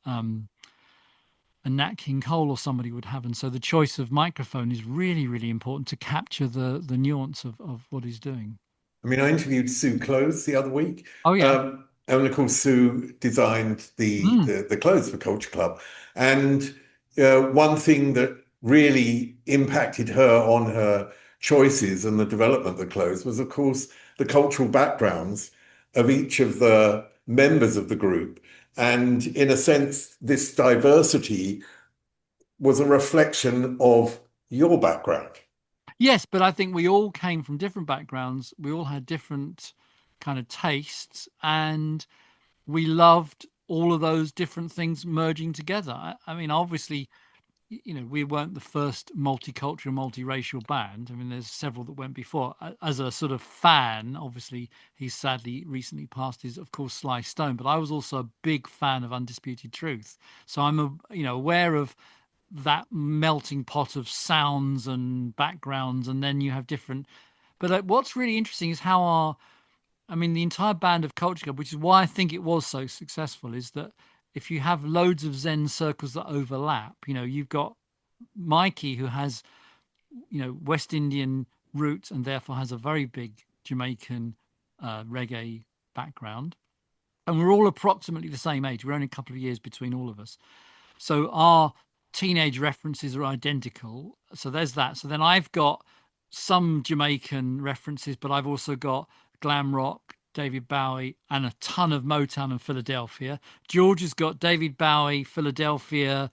a Nat King Cole or somebody would have. And so the choice of microphone is really, really important to capture the nuance of what he's doing.
I mean, I interviewed Sue Clothes the other week.
Oh, yeah.
And of course, Sue designed the clothes for Culture Club. And one thing that really impacted her on her choices and the development of the clothes was, of course, the cultural backgrounds of each of the members of the group. And in a sense, this diversity was a reflection of your background.
Yes, but I think we all came from different backgrounds. We all had different kind of tastes, and we loved all of those different things merging together. I mean, obviously, we weren't the first multicultural, multiracial band. I mean, there's several that went before. As a sort of fan, obviously, he's sadly recently passed, is of course Sly Stone, but I was also a big fan of Undisputed Truth. So I'm aware of that melting pot of sounds and backgrounds, and then you have different. But what's really interesting is how I mean, the entire band of Culture Club, which is why I think it was so successful, is that if you have loads of Zen circles that overlap, you've got Mikey who has, West Indian roots and therefore has a very big Jamaican reggae background. And we're all approximately the same age. We're only a couple of years between all of us. So our teenage references are identical. So there's that. So then I've got some Jamaican references, but I've also got glam rock, David Bowie, and a ton of Motown and Philadelphia. George has got David Bowie, Philadelphia,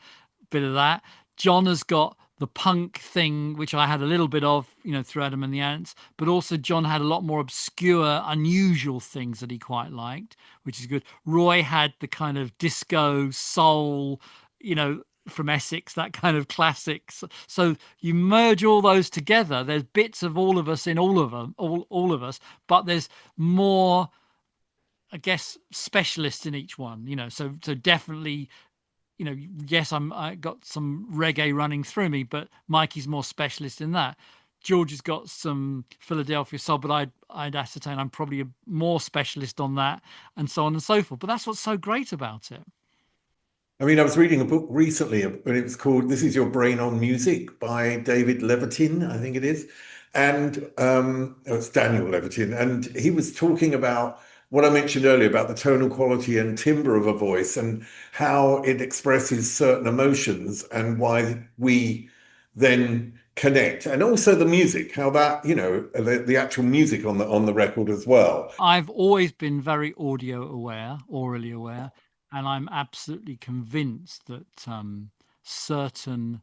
bit of that. John has got the punk thing, which I had a little bit of, through Adam and the Ants, but also John had a lot more obscure, unusual things that he quite liked, which is good. Roy had the kind of disco, soul, from Essex, that kind of classics. So you merge all those together. There's bits of all of us in all of them, all of us, but there's more, I guess, specialists in each one. So definitely, yes, I got some reggae running through me, but Mikey's more specialist in that. George has got some Philadelphia soul, but I'd ascertain I'm probably a more specialist on that, and so on and so forth. But that's what's so great about it.
I mean, I was reading a book recently, and it was called "This Is Your Brain on Music" by David Levitine, I think it is, and it's Daniel Levitine, and he was talking about what I mentioned earlier about the tonal quality and timbre of a voice and how it expresses certain emotions and why we then connect, and also the music, how that, the actual music on the record as well.
I've always been very audio aware, orally aware, and I'm absolutely convinced that certain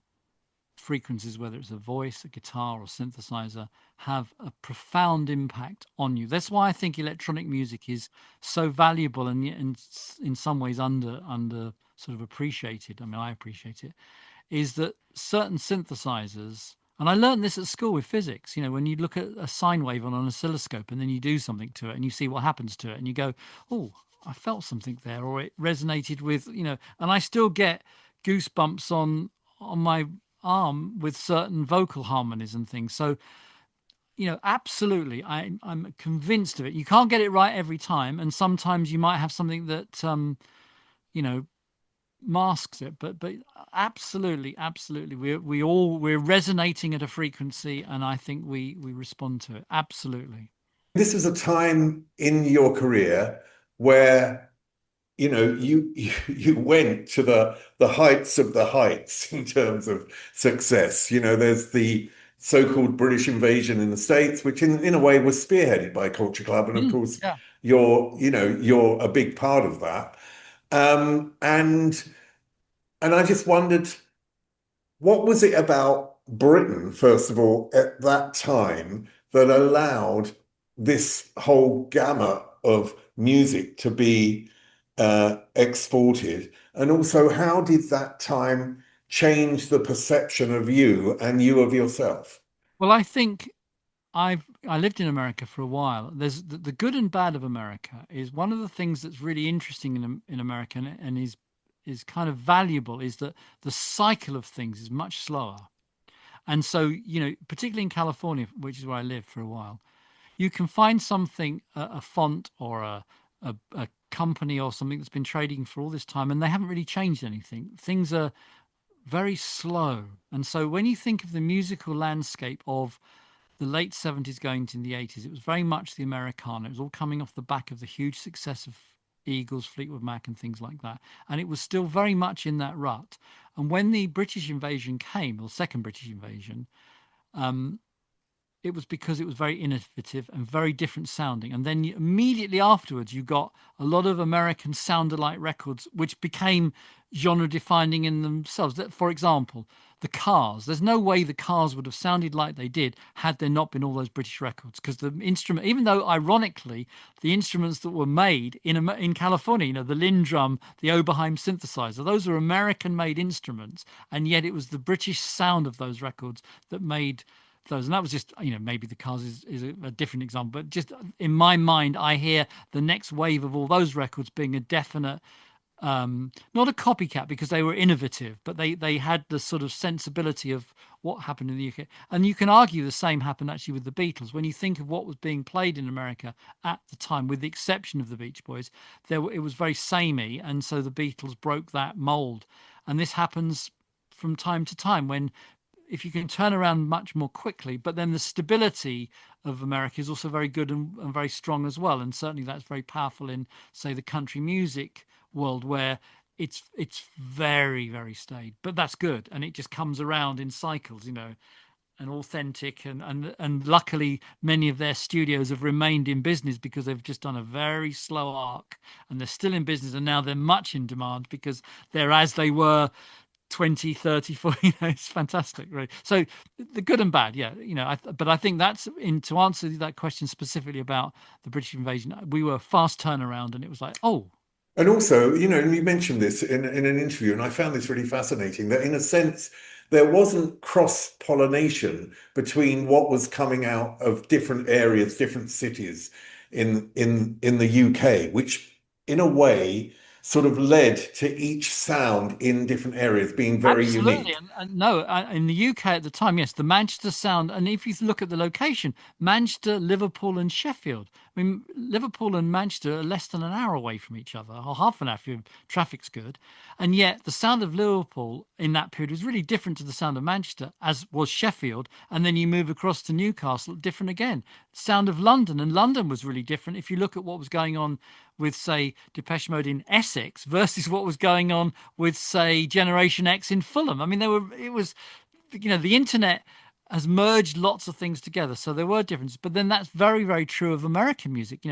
frequencies, whether it's a voice, a guitar, or synthesizer, have a profound impact on you. That's why I think electronic music is so valuable and in some ways under sort of appreciated. I mean, I appreciate it. Is that certain synthesizers, and I learned this at school with physics, when you look at a sine wave on an oscilloscope and then you do something to it and you see what happens to it and you go, oh, I felt something there, or it resonated with, and I still get goosebumps on my arm with certain vocal harmonies and things. So, absolutely, I'm convinced of it. You can't get it right every time, and sometimes you might have something that you know masks it, but absolutely, we're resonating at a frequency, and I think we respond to it. Absolutely.
This was a time in your career where you went to the heights of the heights in terms of success. There's the so-called British invasion in the States, which in a way was spearheaded by Culture Club, and of course
Yeah.
you're a big part of that. And I just wondered, what was it about Britain, first of all, at that time that allowed this whole gamut of music to be exported? And also, how did that time change the perception of you and you of yourself?
Well, I think I lived in America for a while. There's the good and bad of America is one of the things that's really interesting in America and is kind of valuable is that the cycle of things is much slower. And so, particularly in California, which is where I lived for a while, you can find something, a font or a company or something that's been trading for all this time, and they haven't really changed anything. Things are very slow. And so when you think of the musical landscape of the late 70s going into the 80s, it was very much the Americana. It was all coming off the back of the huge success of Eagles, Fleetwood Mac, and things like that. And it was still very much in that rut. And when the British invasion came, or second British invasion, um, it was because it was very innovative and very different sounding. And then immediately afterwards, you got a lot of American sound-alike records, which became genre defining in themselves. For example, the Cars. There's no way the Cars would have sounded like they did had there not been all those British records. Because the instrument, even though ironically, the instruments that were made in California, the Lindrum, the Oberheim synthesizer, those are American-made instruments, and yet it was the British sound of those records that made those. And that was just, maybe the Cars is a different example, but just in my mind, I hear the next wave of all those records being a definite, not a copycat because they were innovative, but they had the sort of sensibility of what happened in the UK. And you can argue the same happened actually with the Beatles. When you think of what was being played in America at the time, with the exception of the Beach Boys, it was very samey, and so the Beatles broke that mold. And this happens from time to time when if you can turn around much more quickly, but then the stability of America is also very good and very strong as well. And certainly that's very powerful in, say, the country music world where it's very, very staid, but that's good. And it just comes around in cycles, and authentic. And luckily, many of their studios have remained in business because they've just done a very slow arc and they're still in business. And now they're much in demand because they're as they were 20, 30, 40, it's fantastic, really. So the good and bad, yeah, but I think that's to answer that question specifically about the British invasion, we were fast turnaround and it was like, oh.
And also, you mentioned this in an interview, and I found this really fascinating, that in a sense, there wasn't cross-pollination between what was coming out of different areas, different cities in the UK, which in a way sort of led to each sound in different areas being very
Absolutely.
unique.
And no, in the UK at the time, yes, the Manchester sound. And if you look at the location, Manchester, Liverpool, and Sheffield. I mean, Liverpool and Manchester are less than an hour away from each other, or half an hour if traffic's good. And yet, the sound of Liverpool in that period was really different to the sound of Manchester, as was Sheffield. And then you move across to Newcastle, different again. Sound of London, and London was really different. If you look at what was going on with, say, Depeche Mode in Essex versus what was going on with, say, Generation X in Fulham. I mean, the internet has merged lots of things together. So there were differences. But then that's very, very true of American music.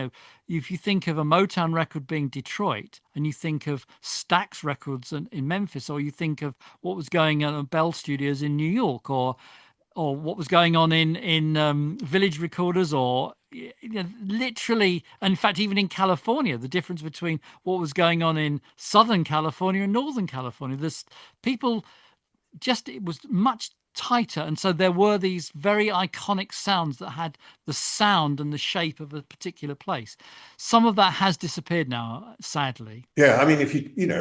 If you think of a Motown record being Detroit and you think of Stax Records in Memphis, or you think of what was going on at Bell Studios in New York, or what was going on in Village Recorders, or literally, in fact, even in California, the difference between what was going on in Southern California and Northern California. This people it was much tighter, and so there were these very iconic sounds that had the sound and the shape of a particular place. Some of that has disappeared now, sadly.
Yeah, I mean, if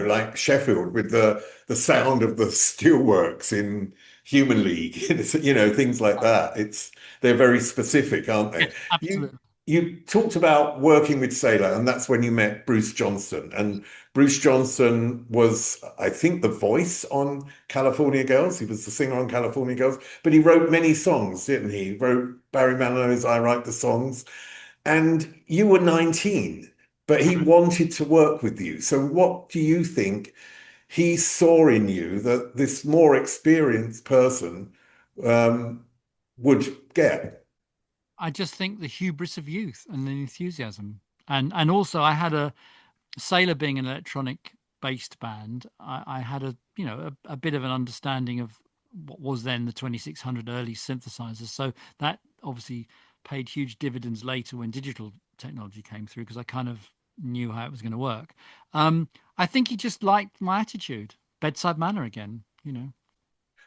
like Sheffield with the sound of the steelworks in Human League, things like that. They're very specific, aren't they?
Yes,
You
absolutely.
you talked about working with Sailor, and that's when you met Bruce Johnston. And Bruce Johnston was, I think, the voice on California Girls. He was the singer on California Girls, but he wrote many songs, didn't he? He wrote Barry Manilow's "I Write the Songs." And you were 19, but he
Mhm.
wanted to work with you. So what do you think he saw in you that this more experienced person um, would get?
I just think the hubris of youth and the enthusiasm, and also I had Sailor being an electronic based band. I had a bit of an understanding of what was then the 2600 early synthesizers. So that obviously paid huge dividends later when digital technology came through because I kind of knew how it was going to work. I think he just liked my attitude, bedside manner again.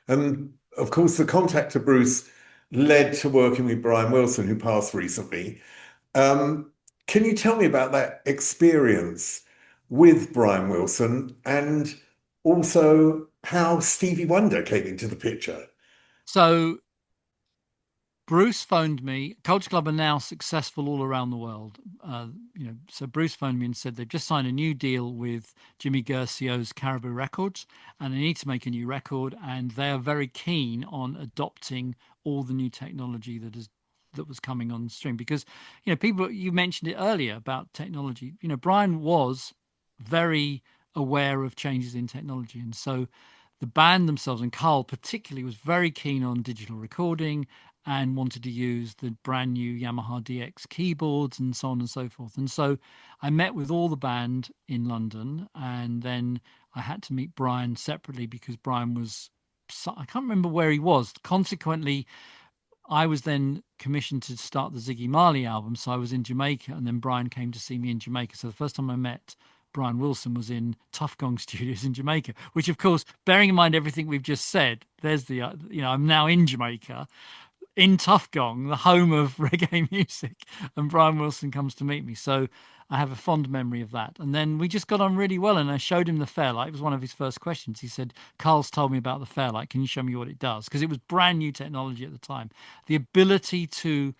And of course, the contact to Bruce led to working with Brian Wilson, who passed recently. Um, can you tell me about that experience with Brian Wilson and also how Stevie Wonder came into the picture?
So Bruce phoned me. Culture Club are now successful all around the world. So Bruce phoned me and said they've just signed a new deal with Jimmy Guercio's Caribou Records, and they need to make a new record, and they are very keen on adopting all the new technology that was coming on stream because people, you mentioned it earlier about technology. Brian was very aware of changes in technology, and so the band themselves, and Carl particularly, was very keen on digital recording and wanted to use the brand new Yamaha DX keyboards and so on and so forth. And so I met with all the band in London, and then I had to meet Brian separately because Brian was, I can't remember where he was. Consequently, I was then commissioned to start the Ziggy Marley album. So I was in Jamaica, and then Brian came to see me in Jamaica. So the first time I met Brian Wilson was in Tough Gong Studios in Jamaica, which, of course, bearing in mind everything we've just said, there's the, I'm now in Jamaica, in Tough Gong, the home of reggae music, and Brian Wilson comes to meet me. So I have a fond memory of that. And then we just got on really well, and I showed him the Fairlight. It was one of his first questions. He said, Carl's told me about the Fairlight. Can you show me what it does? Because it was brand new technology at the time. The ability to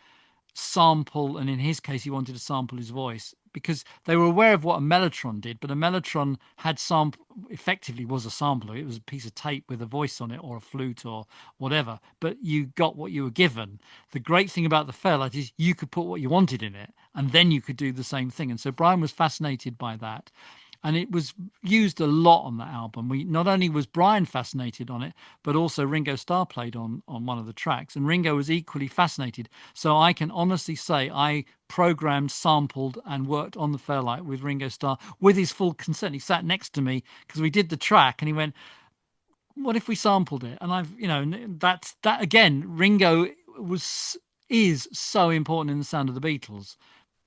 sample, and in his case he wanted to sample his voice because they were aware of what a mellotron did, but a mellotron had sample, effectively was a sampler. It was a piece of tape with a voice on it or a flute or whatever, but you got what you were given. The great thing about the Fairlight is you could put what you wanted in it and then you could do the same thing. And so Brian was fascinated by that, and it was used a lot on that album. We not only was Brian fascinated on it, but also Ringo Starr played on one of the tracks, and Ringo was equally fascinated. So I can honestly say I programmed, sampled, and worked on the Fairlight with Ringo Starr with his full consent. He sat next to me because we did the track, and he went, "What if we sampled it?" And that's that again. Ringo was is so important in the sound of the Beatles.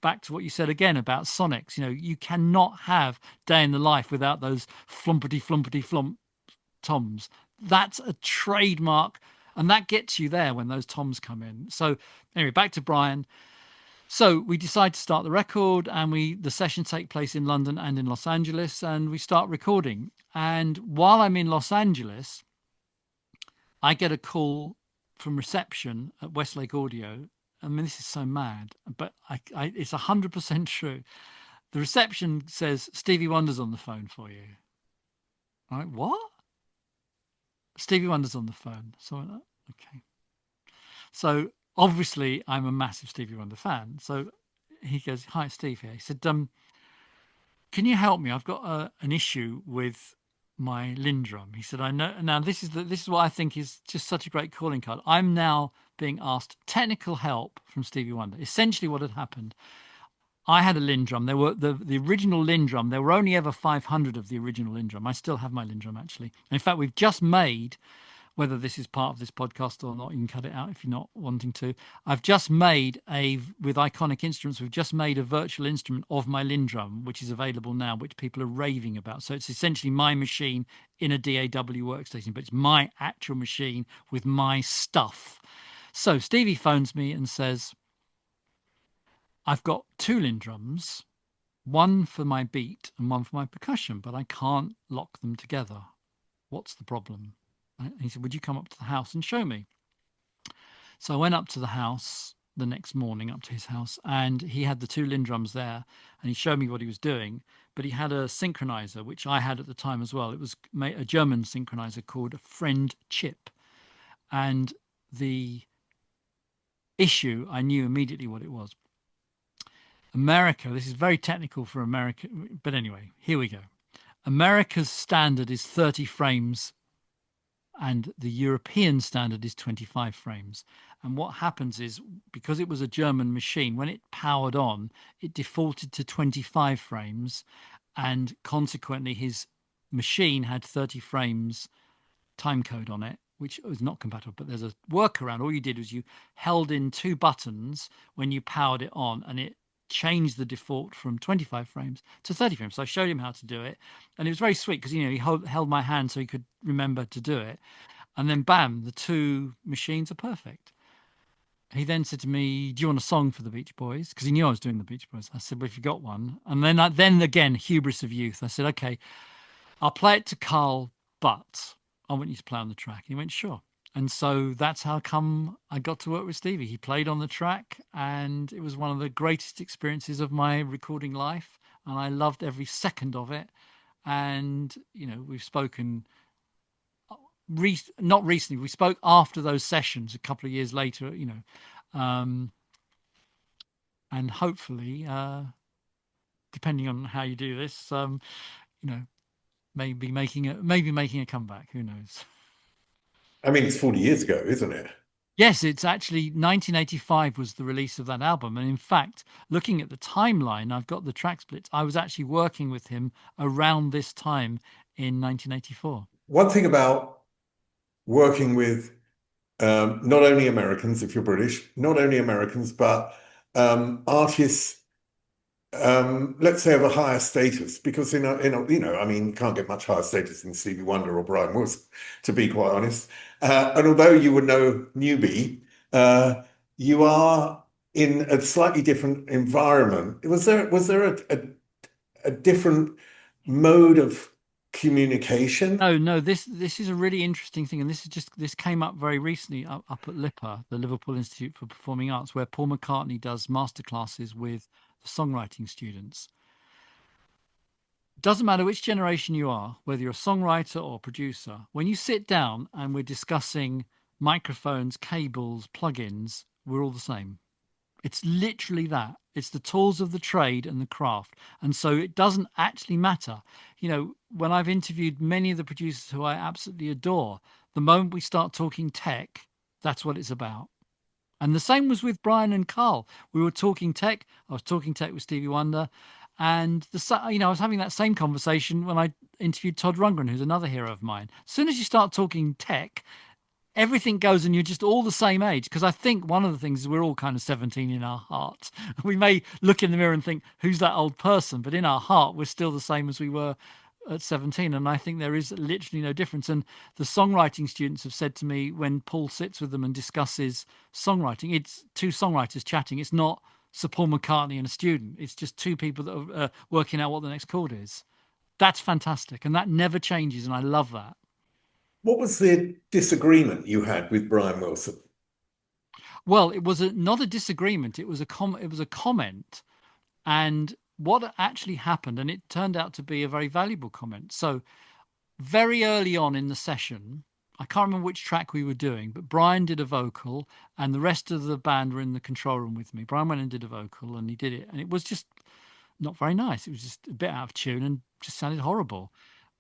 Back to what you said again about sonics, you cannot have Day in the Life without those flumpity flumpity flump toms. That's a trademark, and that gets you there when those toms come in. So anyway, back to Brian. So we decide to start the record, and the sessions take place in London and in Los Angeles, and we start recording. And while I'm in Los Angeles, I get a call from reception at Westlake Audio. I mean, this is so mad, but it's 100% true. The reception says, Stevie Wonder's on the phone for you. I'm like, what? Stevie Wonder's on the phone. So I'm like, okay. So obviously I'm a massive Stevie Wonder fan. So he goes, hi, Steve here. He said, can you help me? I've got an issue with my Lindrum. He said, I know now this is what I think is just such a great calling card. I'm now being asked technical help from Stevie Wonder. Essentially what had happened, I had a Lindrum. There were the original Lindrum. There were only ever 500 of the original Lindrum. I still have my Lindrum actually. And in fact, we've just made, whether this is part of this podcast or not, you can cut it out if you're not wanting to. I've just made with Iconic Instruments, we've just made a virtual instrument of my Lindrum, which is available now, which people are raving about. So it's essentially my machine in a DAW workstation, but it's my actual machine with my stuff. So Stevie phones me and says, I've got two Lindrums, one for my beat and one for my percussion, but I can't lock them together. What's the problem? And he said, would you come up to the house and show me? So I went up to the house the next morning, up to his house, and he had the two Lindrums there, and he showed me what he was doing. But he had a synchronizer, which I had at the time as well. It was a German synchronizer called a Friend Chip. And the issue, I knew immediately what it was. America, this is very technical for America, but anyway, here we go. America's standard is 30 frames and the European standard is 25 frames. And what happens is, because it was a German machine, when it powered on, it defaulted to 25 frames, and consequently his machine had 30 frames time code on it, which was not compatible. But there's a workaround. All you did was you held in two buttons when you powered it on, and it changed the default from 25 frames to 30 frames. So I showed him how to do it, and it was very sweet because he held my hand so he could remember to do it, and then bam, the two machines are perfect. He then said to me, do you want a song for the Beach Boys? Because he knew I was doing the Beach Boys. I said, well, if you got one. And then again, hubris of youth, I said, okay, I'll play it to Carl, but I want you to play on the track. He went, sure. And so that's how come I got to work with Stevie. He played on the track, and it was one of the greatest experiences of my recording life. And I loved every second of it. And, we've spoken, not recently, we spoke after those sessions a couple of years later, and hopefully, depending on how you do this, maybe making a comeback. Who knows?
I mean, it's 40 years ago, isn't it?
Yes, it's actually 1985 was the release of that album. And in fact, looking at the timeline, I've got the track splits. I was actually working with him around this time in 1984.
One thing about working with not only Americans, if you're British, not only Americans, but artists, let's say of a higher status, because I mean, you can't get much higher status than Stevie Wonder or Brian Wilson, to be quite honest. And although you were no newbie, you are in a slightly different environment. Was there a different mode of communication?
No, no, this is a really interesting thing, and this came up very recently up at LIPA, the Liverpool Institute for Performing Arts, where Paul McCartney does masterclasses with the songwriting students. Doesn't matter which generation you are, whether you're a songwriter or producer, when you sit down and we're discussing microphones, cables, plugins, we're all the same. It's literally that. It's the tools of the trade and the craft. And so it doesn't actually matter. When I've interviewed many of the producers who I absolutely adore, the moment we start talking tech, that's what it's about. And the same was with Brian and Carl. We were talking tech. I was talking tech with Stevie Wonder. And I was having that same conversation when I interviewed Todd Rundgren, who's another hero of mine. As soon as you start talking tech, everything goes and you're just all the same age. Because I think one of the things is we're all kind of 17 in our hearts. We may look in the mirror and think, who's that old person? But in our heart, we're still the same as we were at 17. And I think there is literally no difference. And the songwriting students have said to me when Paul sits with them and discusses songwriting, it's two songwriters chatting. It's not Sir Paul McCartney and a student. It's just two people that are working out what the next chord is. That's fantastic. And that never changes. And I love that.
What was the disagreement you had with Brian Wilson?
Well, it was not a disagreement. It was a comment, and what actually happened, and it turned out to be a very valuable comment. So very early on in the session, I can't remember which track we were doing, but Brian did a vocal, and the rest of the band were in the control room with me. Brian went and did a vocal, and he did it, and it was just not very nice. It was just a bit out of tune and just sounded horrible.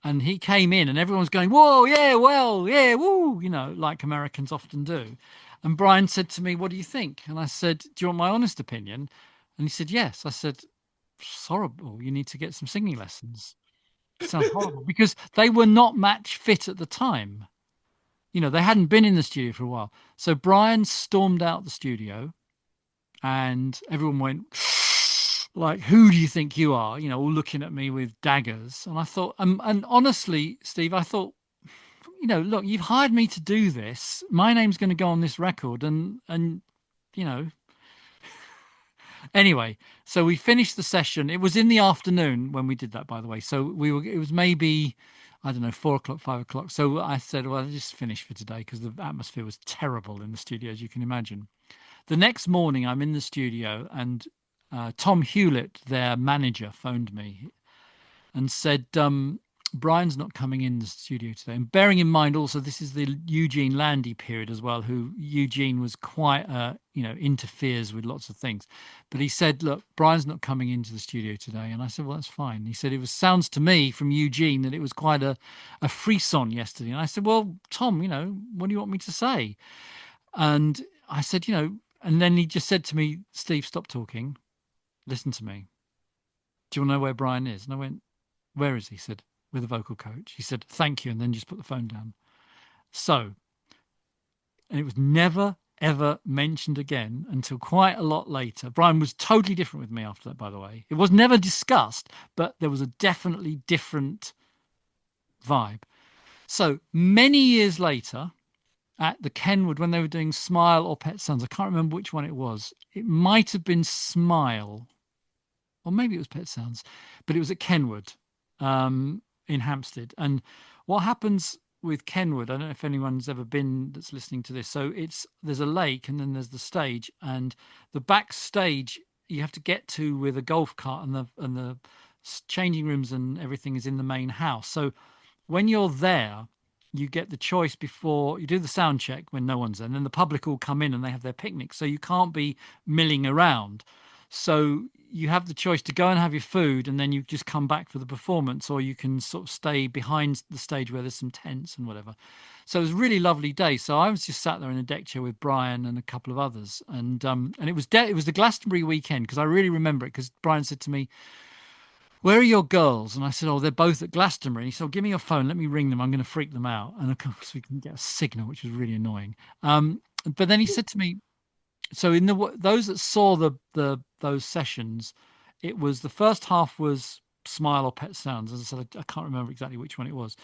And he came in and everyone's going, whoa, yeah, well, yeah, woo, like Americans often do. And Brian said to me, what do you think? And I said, do you want my honest opinion? And he said, yes. I said, it's horrible. You need to get some singing lessons. It sounds horrible because they were not match fit at the time. They hadn't been in the studio for a while. So Brian stormed out the studio and everyone went, like, who do you think you are? All looking at me with daggers. And I thought, and honestly, Steve, I thought, look, you've hired me to do this. My name's going to go on this record. And, you know, anyway, so we finished the session. It was in the afternoon when we did that, by the way. So it was maybe, I don't know, 4 o'clock, 5 o'clock. So I said, well, I'll just finish for today because the atmosphere was terrible in the studio, as you can imagine. The next morning, I'm in the studio and Tom Hewlett, their manager, phoned me and said, Brian's not coming in the studio today. And bearing in mind also, this is the Eugene Landy period as well, who Eugene was quite, interferes with lots of things. But he said, look, Brian's not coming into the studio today. And I said, well, that's fine. He said, sounds to me from Eugene that it was quite a frisson yesterday. And I said, well, Tom, what do you want me to say? And I said, and then he just said to me, Steve, stop talking. Listen to me. Do you want to know where Brian is? And I went, where is he? He said, with a vocal coach. He said, thank you. And then just put the phone down. So, and it was never, ever mentioned again until quite a lot later. Brian was totally different with me after that, by the way. It was never discussed, but there was a definitely different vibe. So many years later, at the Kenwood, when they were doing Smile or Pet Sounds, I can't remember which one it was. It might have been Smile, or maybe it was Pet Sounds, but it was at Kenwood in Hampstead. And what happens with Kenwood, I don't know if anyone's ever been that's listening to this. So there's a lake and then there's the stage, and the backstage you have to get to with a golf cart, and the changing rooms and everything is in the main house. So when you're there, you get the choice before you do the sound check when no one's there, and then the public all come in and they have their picnic. So you can't be milling around. So you have the choice to go and have your food and then you just come back for the performance, or you can sort of stay behind the stage where there's some tents and whatever. So it was a really lovely day. So I was just sat there in a deck chair with Brian and a couple of others, and it was the Glastonbury weekend, because I really remember it, because Brian said to me, "Where are your girls?" And I said, "Oh, they're both at Glastonbury." And he said, "Oh, give me your phone, let me ring them. I'm going to freak them out." And of course we couldn't get a signal, which was really annoying. But then he said to me, so in those that saw the those sessions, it was, the first half was Smile or Pet Sounds. As I said, I can't remember exactly which one it was.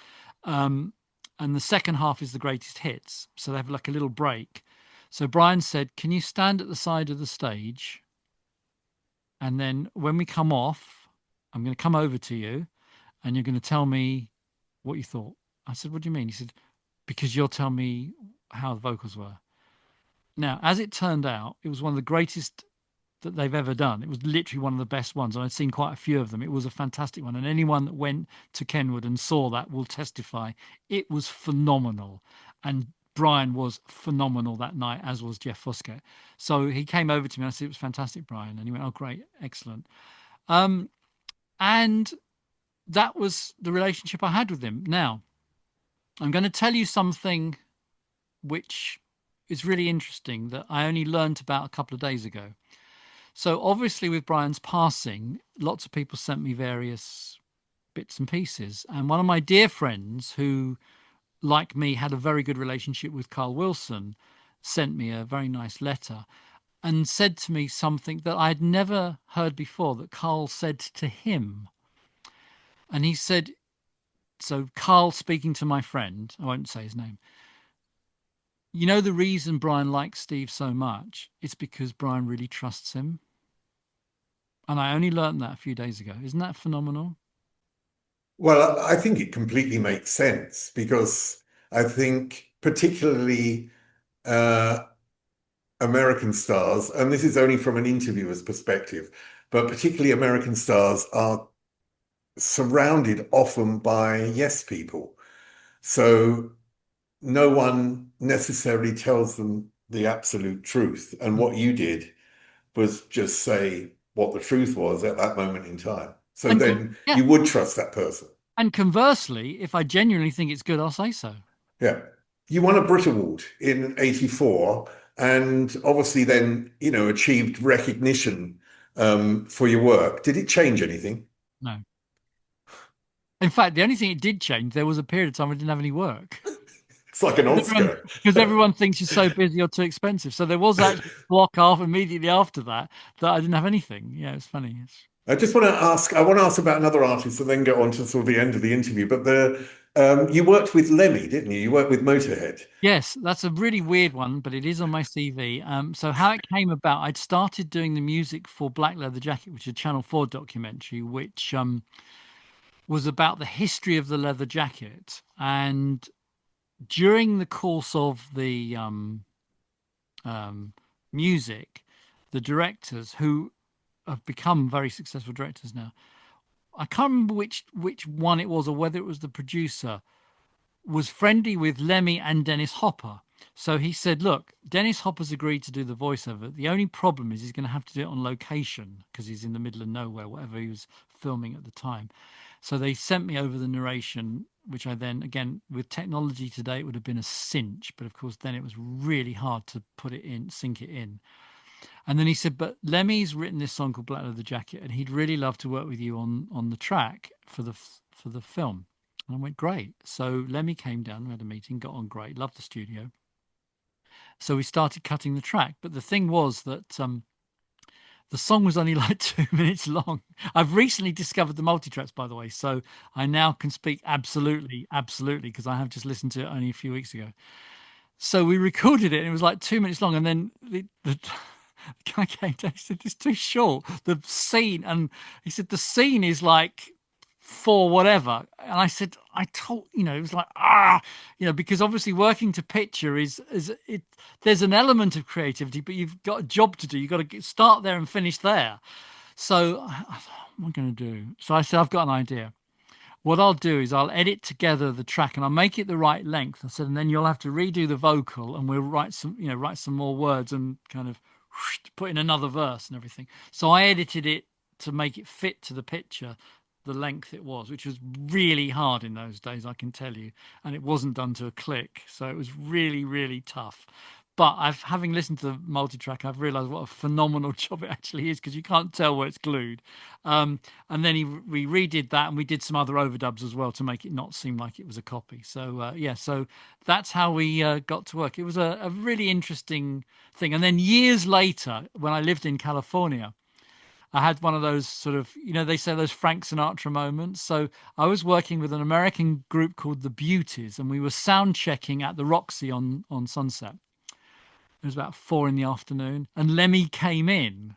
Um, and the second half is the greatest hits. So they have like a little break. So Brian said, "Can you stand at the side of the stage? And then when we come off, I'm going to come over to you and you're going to tell me what you thought." I said, "What do you mean?" He said, "Because you'll tell me how the vocals were." Now, as it turned out, it was one of the greatest that they've ever done. It was literally one of the best ones. And I'd seen quite a few of them. It was a fantastic one. And anyone that went to Kenwood and saw that will testify it was phenomenal. And Brian was phenomenal that night, as was Jeff Foskett. So he came over to me and I said, "It was fantastic, Brian." And he went, "Oh, great, excellent." Um, and that was the relationship I had with him. Now, I'm going to tell you something which is really interesting that I only learnt about a couple of days ago. So obviously with Brian's passing, lots of people sent me various bits and pieces. And one of my dear friends who, like me, had a very good relationship with Carl Wilson, sent me a very nice letter and said to me something that I had never heard before, that Carl said to him. And he said, so Carl speaking to my friend, I won't say his name, "You know, the reason Brian likes Steve so much, it's because Brian really trusts him." And I only learned that a few days ago. Isn't that phenomenal?
Well, I think it completely makes sense because I think particularly uh, American stars, and this is only from an interviewer's perspective, but particularly American stars are surrounded often by yes people. So no one necessarily tells them the absolute truth. And what you did was just say what the truth was at that moment in time. So
And
then
yeah,
you would trust that person.
and conversely, if I genuinely think it's good, I'll say so.
Yeah. You won a Brit Award in '84 and obviously then, achieved recognition for your work. Did it change anything?
No. In fact, the only thing it did change, there was a period of time I didn't have any work.
It's like an Oscar.
Because everyone thinks you're so busy or too expensive. So there was actually a block off immediately after that that I didn't have anything. Yeah, it's funny.
I want to ask about another artist and then go on to sort of the end of the interview. But you worked with Lemmy, didn't you? You worked with Motorhead.
Yes, that's a really weird one, but it is on my CV. So how it came about, I'd started doing the music for Black Leather Jacket, which is a Channel 4 documentary, which was about the history of the leather jacket. And during the course of the um, music, the directors, who have become very successful directors now, I can't remember which one it was or whether it was the producer, was friendly with Lemmy and Dennis Hopper. So he said, "Look, Dennis Hopper's agreed to do the voiceover. The only problem is he's going to have to do it on location because he's in the middle of nowhere, whatever he was filming at the time." So they sent me over the narration, which I then, again, with technology today, it would have been a cinch. But of course, then it was really hard to put it in, sync it in. And then he said, "But Lemmy's written this song called Black Leather Jacket, and he'd really love to work with you on the track for the film." And I went, "Great." So Lemmy came down, we had a meeting, got on great, loved the studio. So we started cutting the track. But the thing was that the song was only like 2 minutes long. I've recently discovered the multi-tracks, by the way. So I now can speak absolutely, absolutely, because I have just listened to it only a few weeks ago. So we recorded it and it was like 2 minutes long. And then the guy came down, he said, "It's too short. The scene," and he said, "The scene is like for whatever." And I said, "I told, it was like, because obviously working to picture is it, there's an element of creativity, but you've got a job to do. You've got to start there and finish there." So I thought, "What am I going to do?" So I said, "I've got an idea. What I'll do is I'll edit together the track and I'll make it the right length." I said, "And then you'll have to redo the vocal and we'll write some more words and kind of put in another verse and everything." So I edited it to make it fit to the picture the length it was, which was really hard in those days, I can tell you. And it wasn't done to a click, so it was really, really tough. But having listened to the multi-track, I've realised what a phenomenal job it actually is, because you can't tell where it's glued. And then we redid that, and we did some other overdubs as well to make it not seem like it was a copy. So yeah, so that's how we got to work. It was a really interesting thing. And then years later, when I lived in California, I had one of those sort of, they say those Frank Sinatra moments. So I was working with an American group called the Beauties, and we were sound checking at the Roxy on Sunset. It was about 4 in the afternoon, and Lemmy came in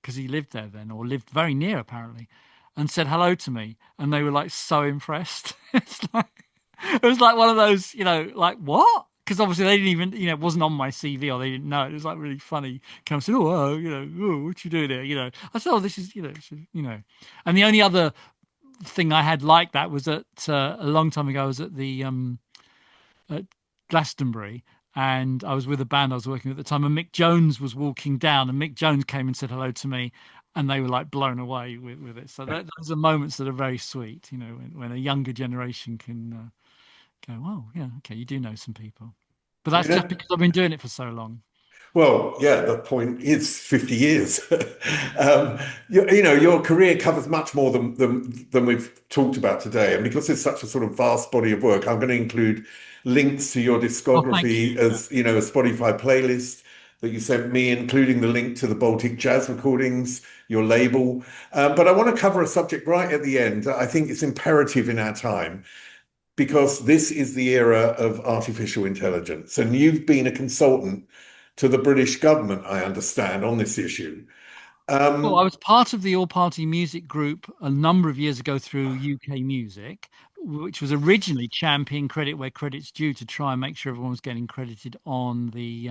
because he lived there then, or lived very near apparently, and said hello to me, and they were like so impressed. It was like one of those, like what? Because obviously they didn't even, it wasn't on my CV, or they didn't know it. It was like really funny. Come and said, oh, oh, what you doing there? I said, oh, this is, And the only other thing I had like that was at a long time ago. I was at the at Glastonbury, and I was with a band I was working with at the time, and Mick Jones was walking down, and Mick Jones came and said hello to me, and they were like blown away with it. So those are moments that are very sweet, when a younger generation can go, oh, yeah, okay, you do know some people. But
I
that's
mean,
just because I've been doing it for so long.
well, yeah, the point is 50 years. Your career covers much more than we've talked about today. And because it's such a sort of vast body of work, I'm going to include links to your
Oh, thank you.
discography as, a Spotify playlist that you sent me, including the link to the Baltic Jazz recordings, your label. But I want to cover a subject right at the end. I think it's imperative in our time, because this is the era of artificial intelligence. And you've been a consultant to the British government, I understand, on this issue.
Well, I
Um,
was part of the All Party Music Group a number of years ago through UK Music, which was originally champion credit where credit's due, to try and make sure everyone was getting credited on the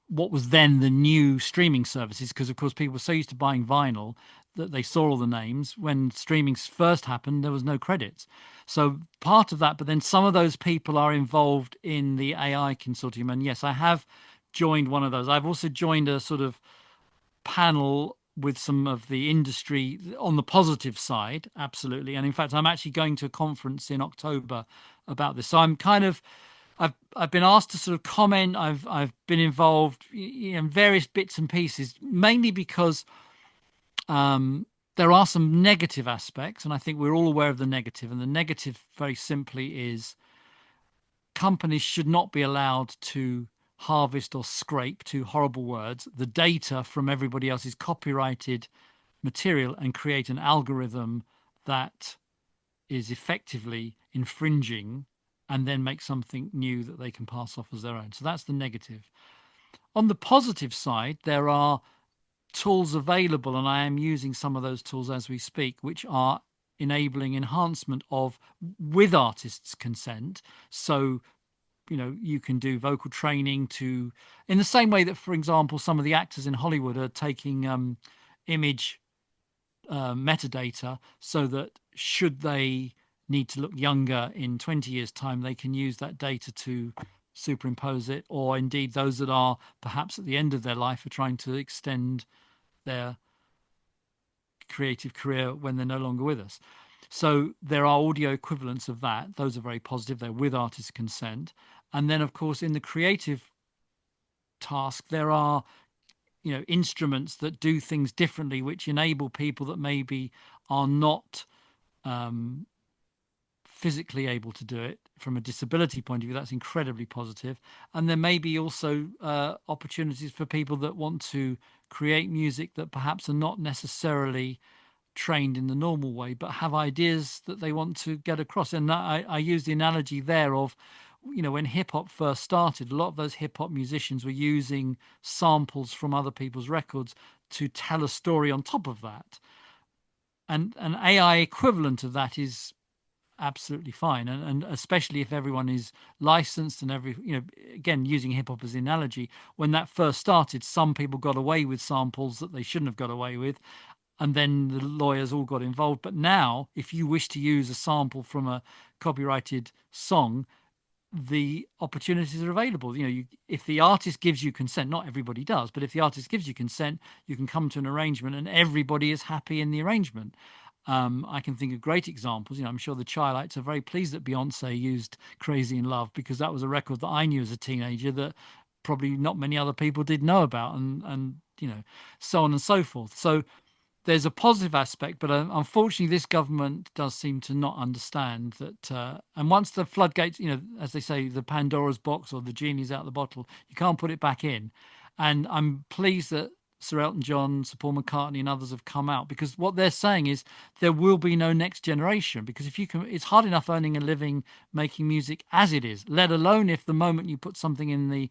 what was then the new streaming services, because of course people were so used to buying vinyl that they saw all the names. When streaming first happened, there was no credits. So part of that, but then some of those people are involved in the AI consortium, and yes, I have joined one of those. I've also joined a sort of panel with some of the industry on the positive side, absolutely. And in fact, I'm actually going to a conference in October about this. So I'm kind of, I've been asked to sort of comment. I've been involved in various bits and pieces, mainly because there are some negative aspects, and I think we're all aware of the negative. And the negative, very simply, is companies should not be allowed to harvest or scrape, two horrible words, the data from everybody else's copyrighted material and create an algorithm that is effectively infringing, and then make something new that they can pass off as their own. So that's the negative. On the positive side, there are tools available, and I am using some of those tools as we speak, which are enabling enhancement of with artists' consent. So you can do vocal training to, in the same way that, for example, some of the actors in Hollywood are taking image metadata, so that should they need to look younger in 20 years' time, they can use that data to superimpose it. Or indeed, those that are perhaps at the end of their life are trying to extend their creative career when they're no longer with us. So there are audio equivalents of that. Those are very positive. They're with artist consent. And then, of course, in the creative task, there are instruments that do things differently, which enable people that maybe are not um, physically able to do it from a disability point of view. That's incredibly positive. And there may be also opportunities for people that want to create music that perhaps are not necessarily trained in the normal way, but have ideas that they want to get across. And I use the analogy there of, when hip hop first started, a lot of those hip hop musicians were using samples from other people's records to tell a story on top of that. And an AI equivalent of that is absolutely fine. And especially if everyone is licensed and again, using hip hop as the analogy, when that first started, some people got away with samples that they shouldn't have got away with. And then the lawyers all got involved. But now, if you wish to use a sample from a copyrighted song, the opportunities are available. If the artist gives you consent, not everybody does, but if the artist gives you consent, you can come to an arrangement and everybody is happy in the arrangement. I can think of great examples. I'm sure the Chi-Lites are very pleased that Beyonce used Crazy in Love, because that was a record that I knew as a teenager that probably not many other people did know about, and so on and so forth. So there's a positive aspect, but unfortunately, this government does seem to not understand that. And once the floodgates, as they say, the Pandora's box or the genie's out of the bottle, you can't put it back in. And I'm pleased that Sir Elton John, Sir Paul McCartney, and others have come out, because what they're saying is there will be no next generation. Because if you can, it's hard enough earning a living making music as it is, let alone if the moment you put something in the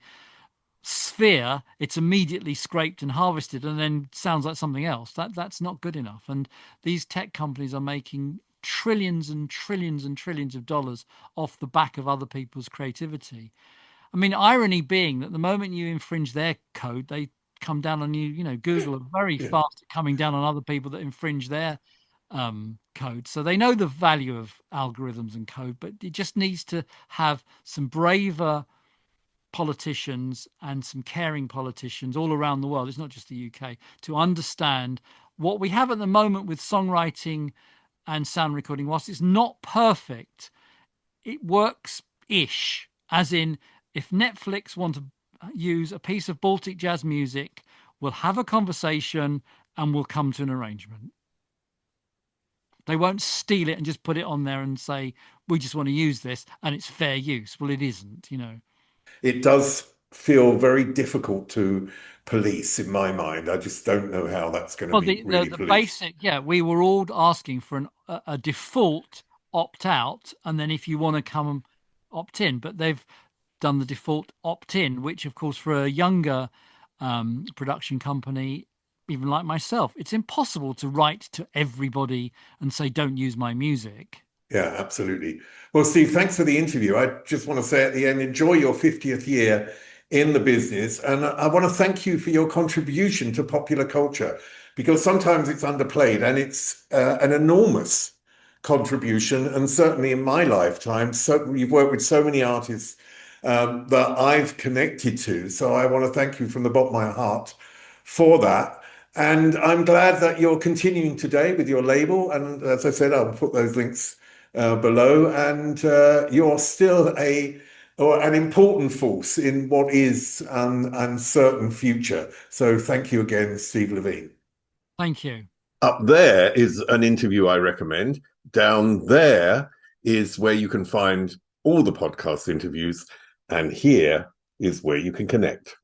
sphere, it's immediately scraped and harvested and then sounds like something else. That's not good enough. And these tech companies are making trillions and trillions and trillions of dollars off the back of other people's creativity. I mean, irony being that the moment you infringe their code, they come down on you. Google are very
Yeah.
fast at coming down on other people that infringe their code. So they know the value of algorithms and code, but it just needs to have some braver politicians and some caring politicians all around the world, it's not just the UK, to understand what we have at the moment with songwriting and sound recording. Whilst it's not perfect, it works ish. As in, if Netflix want to use a piece of Baltic jazz music, we'll have a conversation and we'll come to an arrangement. They won't steal it and just put it on there and say, we just want to use this and it's fair use. Well, it isn't.
It does feel very difficult to police in my mind. I just don't know how that's going to
Well,
be
the
really
the
policed.
basic, yeah, we were all asking for a default opt out, and then if you want to come and opt in, but they've done the default opt in, which of course for a younger production company, even like myself, it's impossible to write to everybody and say don't use my music.
Yeah, absolutely. Well, Steve, thanks for the interview. I just want to say at the end, enjoy your 50th year in the business. And I want to thank you for your contribution to popular culture, because sometimes it's underplayed and it's an enormous contribution. And certainly in my lifetime, so you've worked with so many artists that I've connected to. So I want to thank you from the bottom of my heart for that. And I'm glad that you're continuing today with your label. And as I said, I'll put those links below. And you're still an important force in what is an uncertain future. So thank you again, Steve Levine.
Thank you.
Up there is an interview I recommend. Down there is where you can find all the podcast interviews. And here is where you can connect.